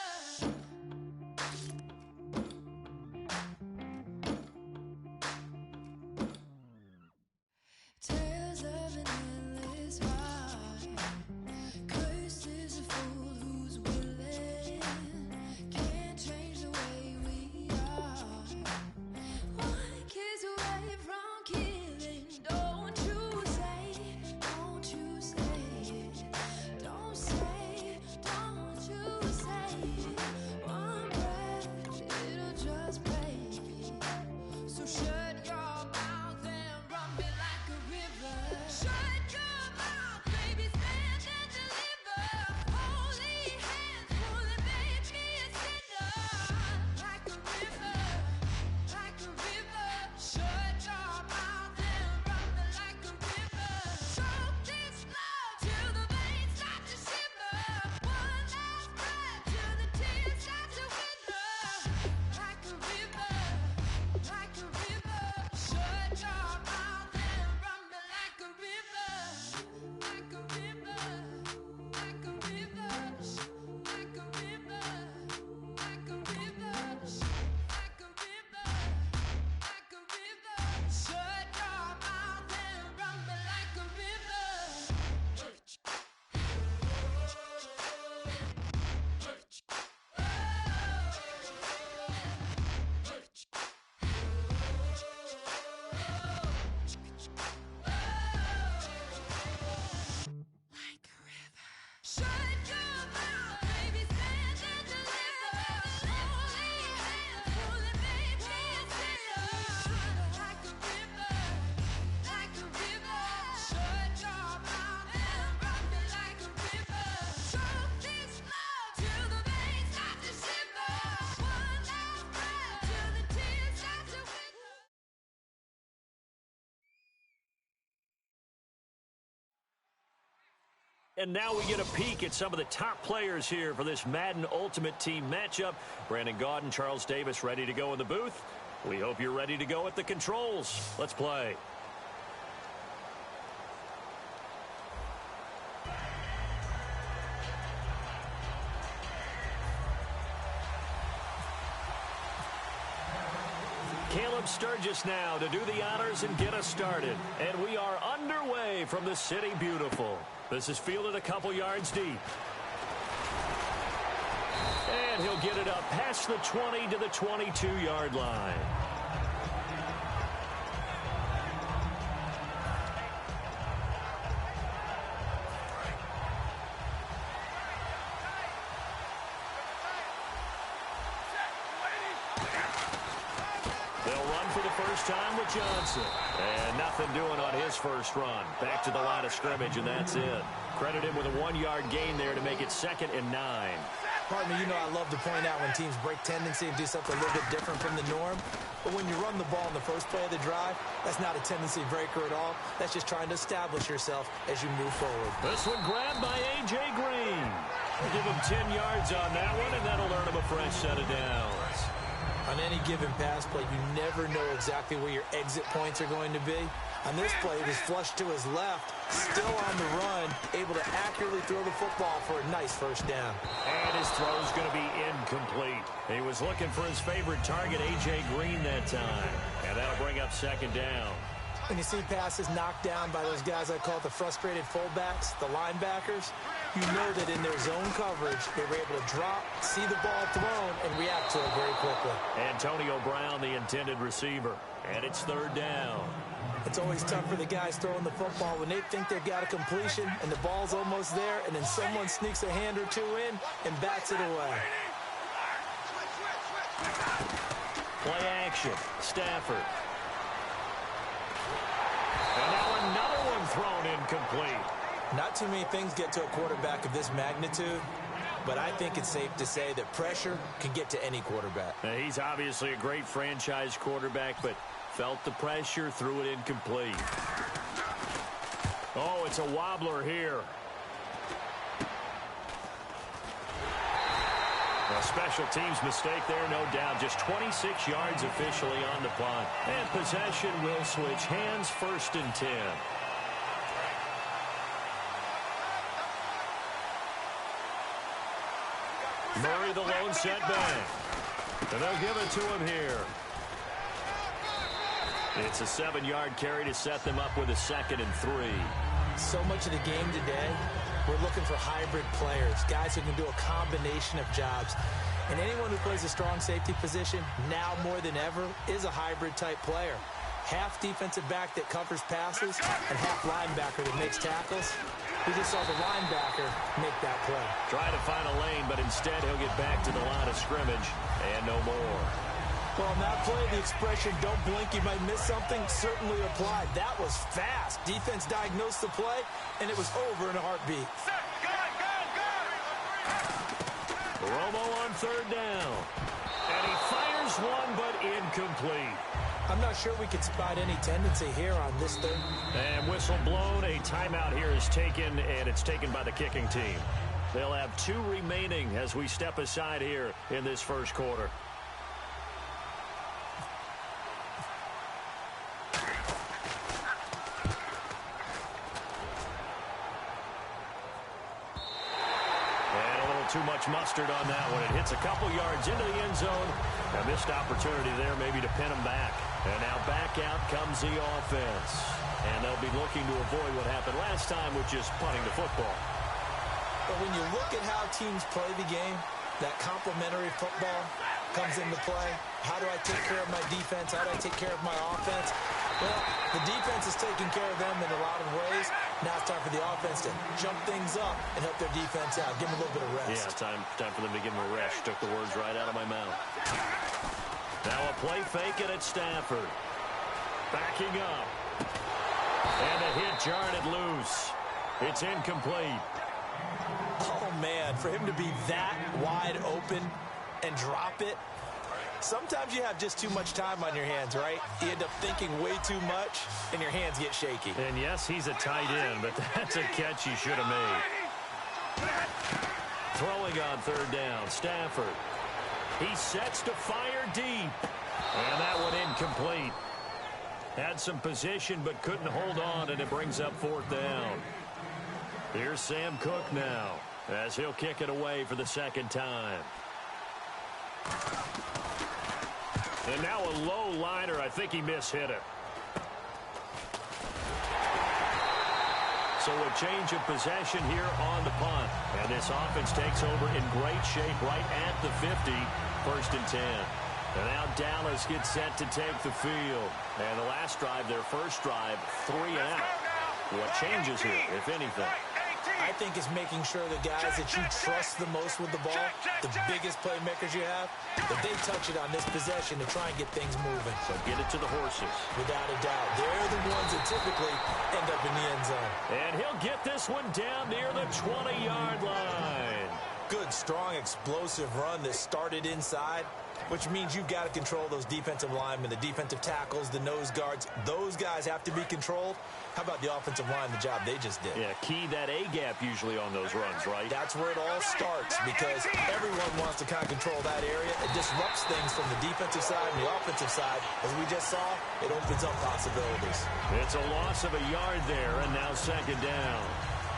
Tales of an endless ride. Cursed is a fool who's willing. Can't change the way we are. One kiss away from killing. Don't you say it. Don't you say it. Don't say, don't you say it. One breath, it'll just break it. So shut your mouth and run me like a river. Shut your mouth, baby, stand and deliver. Holy hands, pull and make me a sinner. Like a river, like a river. Shut your mouth and run me like a river. Choke this love till the veins start to shiver. One last breath till the tears start to wither. Like a river, like a river. Shut your mouth and run me like a river. Like a river, like a river. Like a river, like a river. Like a river, like a river. Shut your mouth and run me like a river. Like a river. Shut your mouth, baby, stand and deliver. Holy hands, pull and make me a sinner. Like a river, like a river. Shut your mouth and run me like a river. Choke this love till the veins start to shiver. One last breath till the tears start to wither. And now we get a peek at some of the top players here for this Madden Ultimate Team matchup. Brandon Gaudin, Charles Davis ready to go in the booth. We hope you're ready to go at the controls. Let's play. Caleb Sturgis now to do the honors and get us started. And we are underway from the City Beautiful. This is fielded a couple yards deep. And he'll get it up past the 20 to the 22-yard line. They'll run for the first time with Johnson. And nothing doing on his first run. Back to the line of scrimmage, and that's it. Credit him with a 1-yard gain there to make it 2nd and 9. Partner, you know I love to point out when teams break tendency and do something a little bit different from the norm. But when you run the ball in the first play of the drive, that's not a tendency breaker at all. That's just trying to establish yourself as you move forward. This one grabbed by A.J. Green. Give him 10 yards on that one, and that'll earn him a fresh set of downs. On any given pass play, you never know exactly where your exit points are going to be. On this play, it was flushed to his left, still on the run, able to accurately throw the football for a nice first down. And his throw's going to be incomplete. He was looking for his favorite target, A.J. Green, that time. And that'll bring up 2nd down. When you see passes knocked down by those guys I call the frustrated fullbacks, the linebackers, you know that in their zone coverage, they were able to drop, see the ball thrown, and react to it very quickly. Antonio Brown, the intended receiver. And it's 3rd down. It's always tough for the guys throwing the football when they think they've got a completion and the ball's almost there, and then someone sneaks a hand or two in and bats it away. Play action. Stafford. And now another one thrown incomplete. Not too many things get to a quarterback of this magnitude, but I think it's safe to say that pressure can get to any quarterback. Now, he's obviously a great franchise quarterback, but felt the pressure, threw it incomplete. Oh, it's a wobbler here. A special teams mistake there, no doubt. Just 26 yards officially on the punt. And possession will switch hands, 1st and 10. Murray the lone setback. And they'll give it to him here. It's a 7-yard carry to set them up with a 2nd and 3. So much of the game today, we're looking for hybrid players, guys who can do a combination of jobs. And anyone who plays a strong safety position, now more than ever, is a hybrid-type player. Half defensive back that covers passes and half linebacker that makes tackles. We just saw the linebacker make that play. Try to find a lane, but instead he'll get back to the line of scrimmage and no more. Well, on that play, the expression, don't blink, you might miss something, certainly applied. That was fast. Defense diagnosed the play, and it was over in a heartbeat. Romo on 3rd down. And he fires one, but incomplete. I'm not sure we can spot any tendency here on this third. And whistle blown. A timeout here is taken, and it's taken by the kicking team. They'll have 2 remaining as we step aside here in this first quarter. Too much mustard on that one. It hits a couple yards into the end zone. A missed opportunity there maybe to pin them back. And now back out comes the offense. And they'll be looking to avoid what happened last time, which is punting the football. But when you look at how teams play the game, that complementary football comes into play. How do I take care of my defense? How do I take care of my offense? Well, the defense is taking care of them in a lot of ways. Now it's time for the offense to jump things up and help their defense out. Give them a little bit of rest. Yeah, time for them to give them a rest. Took the words right out of my mouth. Now a play fake it at Stafford. Backing up. And a hit jarred it loose. It's incomplete. Oh, man, for him to be that wide open and drop it. Sometimes you have just too much time on your hands, right? You end up thinking way too much, and your hands get shaky. And yes, he's a tight end, but that's a catch he should have made. Throwing on 3rd down, Stafford. He sets to fire deep. And that one incomplete. Had some position, but couldn't hold on, and it brings up 4th down. Here's Sam Cook now, as he'll kick it away for the 2nd time. And now a low liner. I think he mishit it. So a change of possession here on the punt. And this offense takes over in great shape right at the 50. 1st and 10. And now Dallas gets set to take the field. And the last drive, their first drive, 3 out. What changes here, if anything? I think it's making sure the guys that you trust the most with the ball, the biggest playmakers you have, that they touch it on this possession to try and get things moving. So get it to the horses. Without a doubt. They're the ones that typically end up in the end zone. And he'll get this one down near the 20-yard line. Good, strong, explosive run that started inside, which means you've got to control those defensive linemen, the defensive tackles, the nose guards. Those guys have to be controlled. How about the offensive line, the job they just did? Yeah, key that A-gap usually on those runs, right? That's where it all starts, because everyone wants to kind of control that area. It disrupts things from the defensive side and the offensive side. As we just saw, it opens up possibilities. It's a loss of a yard there, and now 2nd down.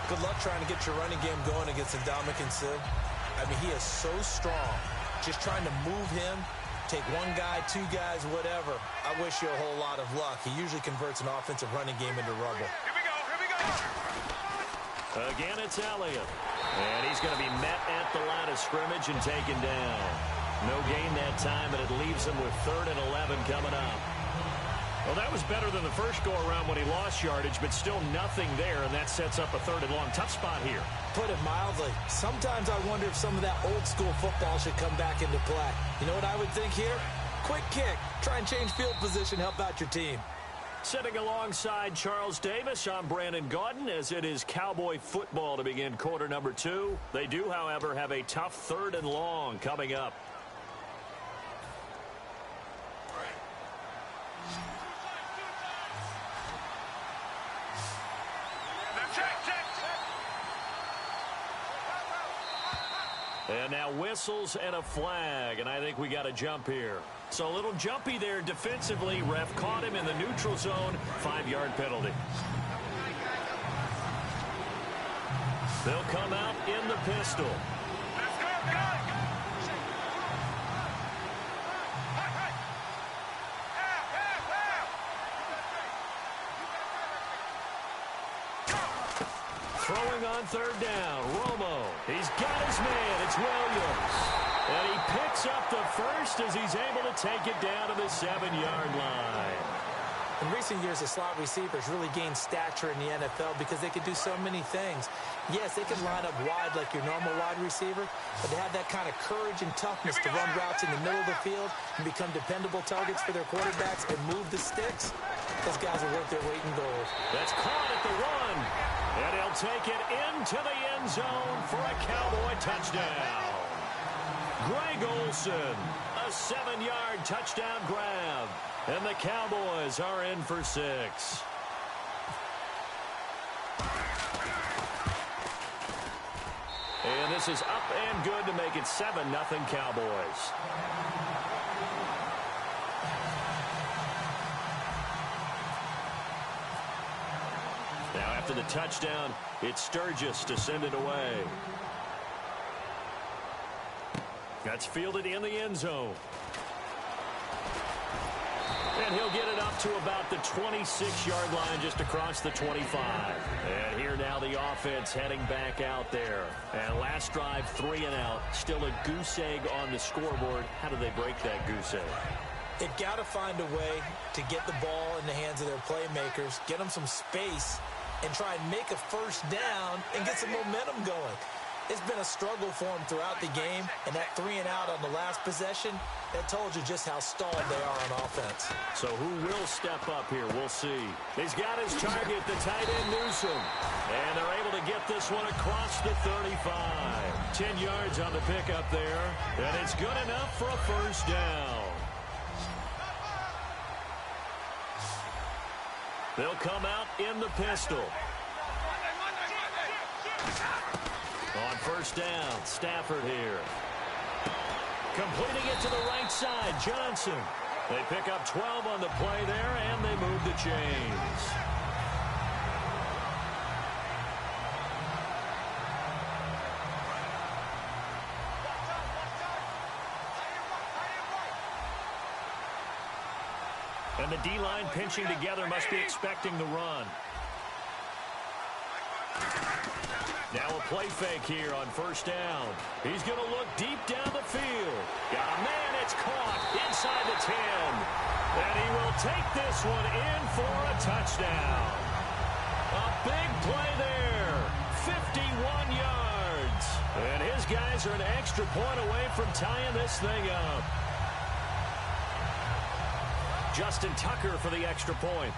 Good luck trying to get your running game going against Ndamukong Suh. I mean, he is so strong. Just trying to move him, take one guy, 2 guys, whatever. I wish you a whole lot of luck. He usually converts an offensive running game into rubble. Here we go, here we go. Again, it's Elliott. And he's going to be met at the line of scrimmage and taken down. No gain that time, and it leaves him with 3rd and 11 coming up. Well, that was better than the first go-around when he lost yardage, but still nothing there, and that sets up a 3rd and long. Tough spot here. Put it mildly, sometimes I wonder if some of that old-school football should come back into play. You know what I would think here? Quick kick. Try and change field position, help out your team. Sitting alongside Charles Davis, I'm Brandon Gaudin, as it is Cowboy football to begin quarter number 2. They do, however, have a tough 3rd and long coming up. And now whistles and a flag, and I think we got a jump here. So a little jumpy there defensively. Ref caught him in the neutral zone. 5-yard penalty. They'll come out in the pistol. Let's go, go! Throwing on 3rd down, Romo. He's got his man. It's Williams. And he picks up the first as he's able to take it down to the 7-yard line. In recent years, the slot receivers really gained stature in the NFL because they could do so many things. Yes, they can line up wide like your normal wide receiver, but to have that kind of courage and toughness to run routes in the middle of the field and become dependable targets for their quarterbacks and move the sticks, those guys are worth their weight in gold. That's caught at the 1. And he'll take it into the end zone for a Cowboy touchdown. Greg Olsen, a 7-yard touchdown grab. And the Cowboys are in for 6. And this is up and good to make it 7-0 Cowboys. Now after the touchdown, it's Sturgis to send it away. That's fielded in the end zone. And he'll get it up to about the 26-yard line, just across the 25. And here now the offense heading back out there. And last drive, 3 and out. Still a goose egg on the scoreboard. How do they break that goose egg? They've got to find a way to get the ball in the hands of their playmakers, get them some space, and try and make a first down and get some momentum going. It's been a struggle for them throughout the game, and that 3 and out on the last possession, that told you just how stalled they are on offense. So who will step up here? We'll see. He's got his target, the tight end Newsom. And they're able to get this one across the 35. 10 yards on the pickup there, and it's good enough for a first down. They'll come out in the pistol. On first down, Stafford here. Completing it to the right side, Johnson. They pick up 12 on the play there, and they move the chains. And the D-line pinching together must be expecting the run. Now a play fake here on first down. He's going to look deep down the field. Got a man, it's caught inside the 10. And he will take this one in for a touchdown. A big play there. 51 yards. And his guys are an extra point away from tying this thing up. Justin Tucker for the extra point.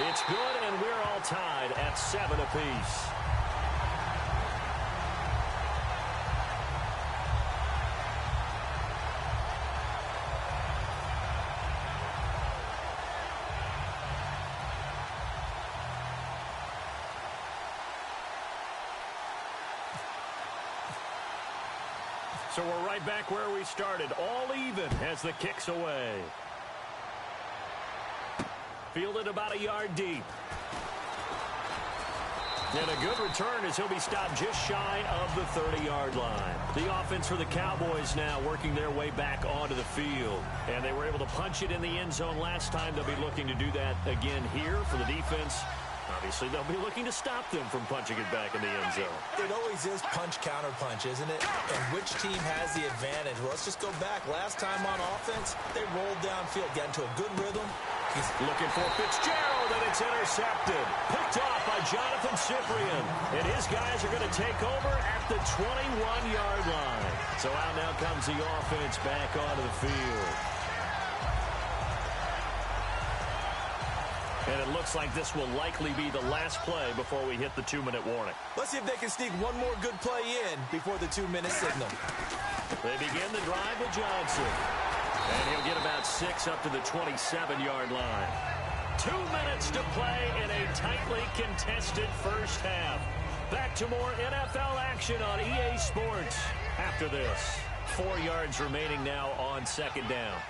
It's good, and we're all tied at 7 apiece. So we're right back where we started, all even as the kick's away. Fielded about a yard deep. And a good return as he'll be stopped just shy of the 30-yard line. The offense for the Cowboys now working their way back onto the field. And they were able to punch it in the end zone last time. They'll be looking to do that again here for the defense. Obviously, they'll be looking to stop them from punching it back in the end zone. It always is punch-counter-punch, isn't it? And which team has the advantage? Well, let's just go back. Last time on offense, they rolled downfield, got into a good rhythm. He's looking for Fitzgerald, and it's intercepted. Picked off by Jonathan Cyprien. And his guys are going to take over at the 21-yard line. So out now comes the offense back onto the field. And it looks like this will likely be the last play before we hit the 2-minute warning. Let's see if they can sneak one more good play in before the 2-minute signal. They begin the drive with Johnson. And he'll get about 6 up to the 27-yard line. 2 minutes to play in a tightly contested first half. Back to more NFL action on EA Sports after this. 4 yards remaining now on second down.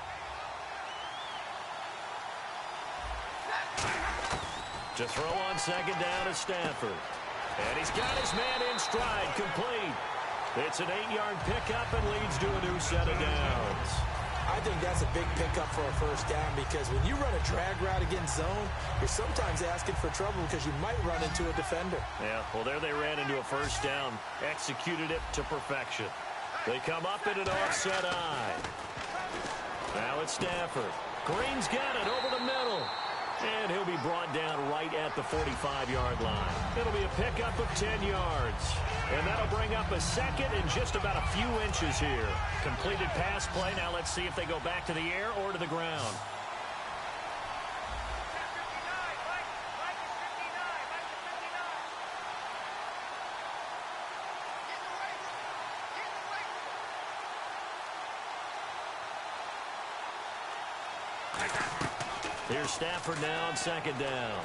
To throw on second down is Stafford. And he's got his man in stride, complete. It's an 8-yard pickup and leads to a new set of downs. I think that's a big pickup for a first down because when you run a drag route against zone, you're sometimes asking for trouble because you might run into a defender. Yeah, well, there they ran into a first down, executed it to perfection. They come up in an offset eye. Now it's Stafford. Green's got it over the middle. And he'll be brought down right at the 45-yard line. It'll be a pickup of 10 yards. And that'll bring up a second and just about a few inches here. Completed pass play. Now let's see if they go back to the air or to the ground. Here's Stafford now on second down.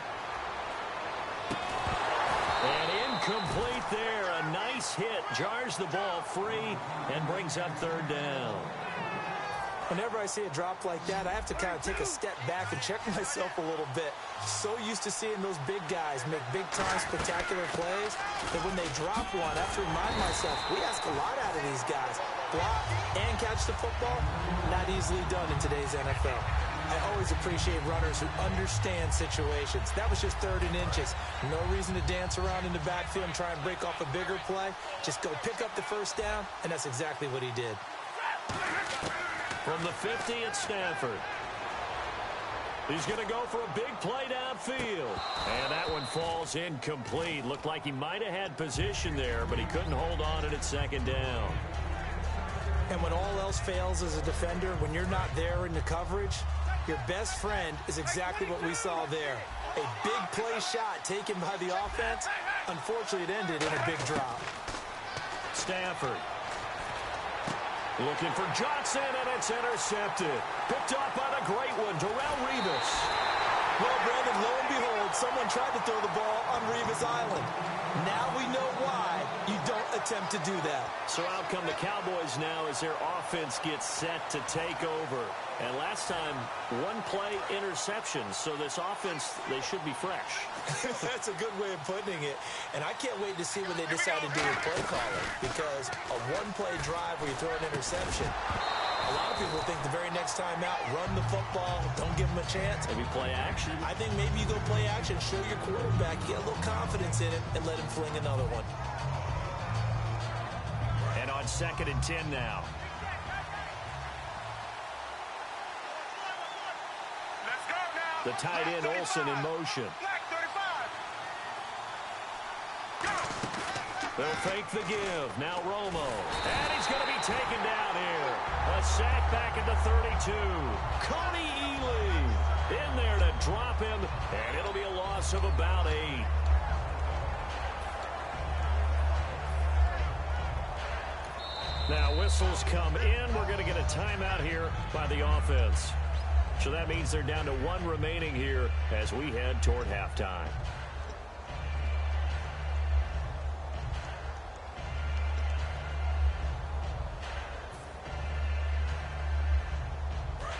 And incomplete there. A nice hit. Jars the ball free and brings up third down. Whenever I see a drop like that, I have to kind of take a step back and check myself a little bit. So used to seeing those big guys make big-time spectacular plays that when they drop one, I have to remind myself, we ask a lot out of these guys. Block and catch the football, not easily done in today's NFL. I always appreciate runners who understand situations. That was just 3rd and inches. No reason to dance around in the backfield and try and break off a bigger play. Just go pick up the first down, and that's exactly what he did. From the 50, it's Stafford. He's going to go for a big play downfield. And that one falls incomplete. Looked like he might have had position there, but he couldn't hold on at second down. And when all else fails as a defender, when you're not there in the coverage, your best friend is exactly what we saw there. A big play shot taken by the offense. Unfortunately, it ended in a big drop. Stafford looking for Johnson, and it's intercepted. Picked off by the great one, Darrelle Revis. Well, Brandon, lo and behold, someone tried to throw the ball on Revis Island. Now we know why you don't attempt to do that. So out come the Cowboys now as their offense gets set to take over. And last time, 1-play interception. So this offense, they should be fresh. That's a good way of putting it. And I can't wait to see what they decide to do with play calling. Because a 1-play drive where you throw an interception, a lot of people think the very next time out, run the football, don't give them a chance. Maybe play action. I think maybe you go play action, show your quarterback, get a little confidence in it, and let him fling another one. And on 2nd and 10 now. Let's go now. The tight end Olsen in motion. Black 35. They'll fake the give. Now Romo. And he's going to be taken down here. A sack back at the 32. Cody Ealy in there to drop him. And it'll be a loss of about 8. Now whistles come in. We're going to get a timeout here by the offense. So that means they're down to 1 remaining here as we head toward halftime.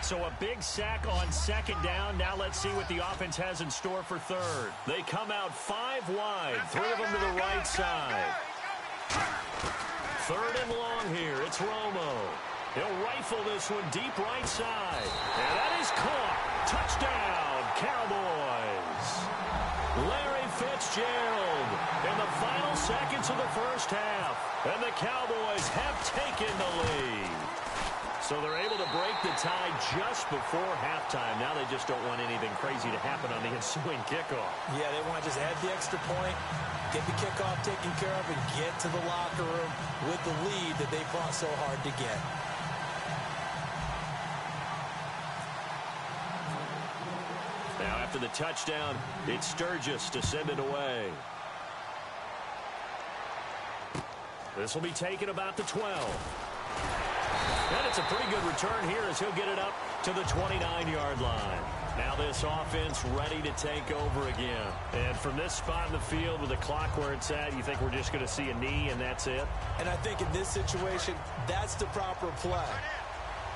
So a big sack on 2nd down. Now let's see what the offense has in store for 3rd. They come out 5 wide. 3 of them to the right side. 3rd and long here. It's Romo. He'll rifle this one deep right side. And that is caught. Touchdown, Cowboys. Larry Fitzgerald in the final seconds of the first half. And the Cowboys have taken the lead. So they're able to break the tie just before halftime. Now they just don't want anything crazy to happen on the ensuing kickoff. Yeah, they want to just add the extra point, get the kickoff taken care of, and get to the locker room with the lead that they fought so hard to get. Now after the touchdown, it's Sturgis to send it away. This will be taken about the 12. And it's a pretty good return here as he'll get it up to the 29-yard line. Now this offense ready to take over again. And from this spot in the field with the clock where it's at, you think we're just going to see a knee and that's it? And I think in this situation, that's the proper play.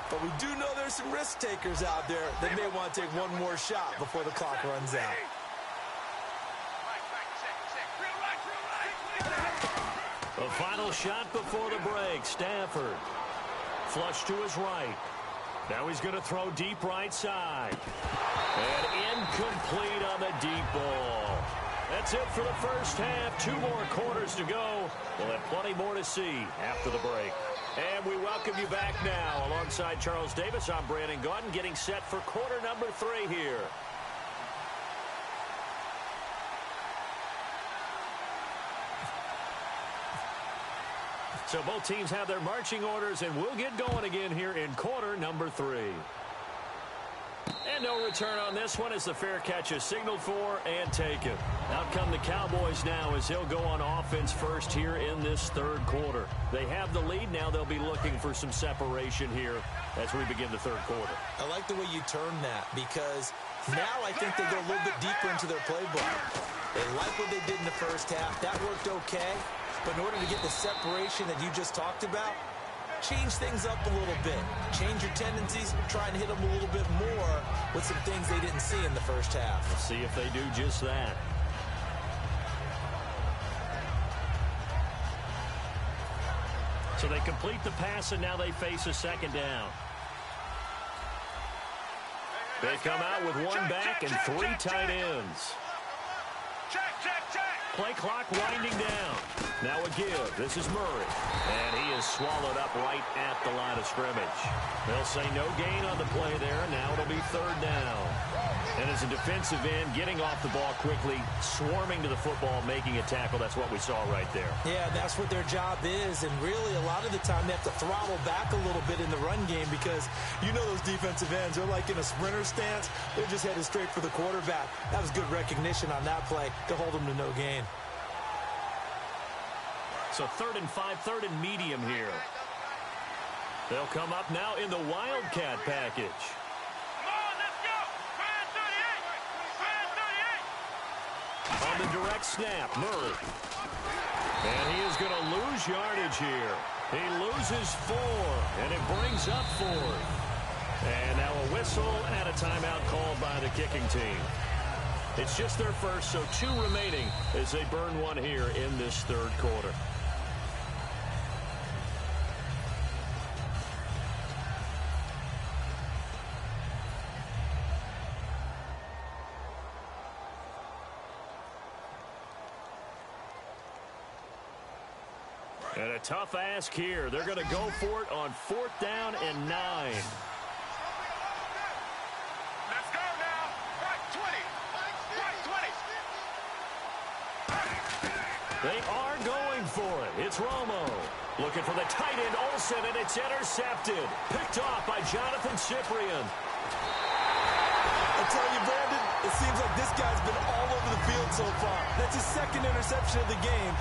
But we do know there's some risk takers out there that may want to take one more shot before the clock runs out. The final shot before the break. Stafford. Flush to his right. Now he's going to throw deep right side. And incomplete on the deep ball. That's it for the first half. 2 more quarters to go. We'll have plenty more to see after the break. And we welcome you back now. Alongside Charles Davis, I'm Brandon Gaudin, getting set for quarter number 3 here. So both teams have their marching orders, and we'll get going again here in quarter number 3. And no return on this one as the fair catch is signaled for and taken. Out come the Cowboys now as they'll go on offense first here in this third quarter. They have the lead. Now they'll be looking for some separation here as we begin the third quarter. I like the way you term that because now I think they go a little bit deeper into their playbook. They like what they did in the first half. That worked okay. But in order to get the separation that you just talked about, change things up a little bit. Change your tendencies, try and hit them a little bit more with some things they didn't see in the first half. Let's see if they do just that. So they complete the pass, and now they face a second down. They come out with 1 back and 3 tight ends. Play clock winding down. Now a give. This is Murray. And he is swallowed up right at the line of scrimmage. They'll say no gain on the play there. Now it'll be 3rd down. And as a defensive end, getting off the ball quickly, swarming to the football, making a tackle. That's what we saw right there. Yeah, that's what their job is. And really, a lot of the time, they have to throttle back a little bit in the run game because you know those defensive ends, they're like in a sprinter stance. They're just headed straight for the quarterback. That was good recognition on that play to hold them to no gain. So 3rd and 5, 3rd and medium here. They'll come up now in the Wildcat package. On the direct snap, Murray. And he is going to lose yardage here. He loses 4, and it brings up 4th. And now a whistle and a timeout called by the kicking team. It's just their first, so 2 remaining as they burn 1 here in this third quarter. And a tough ask here. They're going to go for it on 4th down and 9. Let's go now. Right 20. Right 20. They are going for it. It's Romo. Looking for the tight end, Olsen, and it's intercepted. Picked off by Jonathan Cyprien. I tell you, Brandon, it seems like this guy's been all over the field so far. That's his 2nd interception of the game.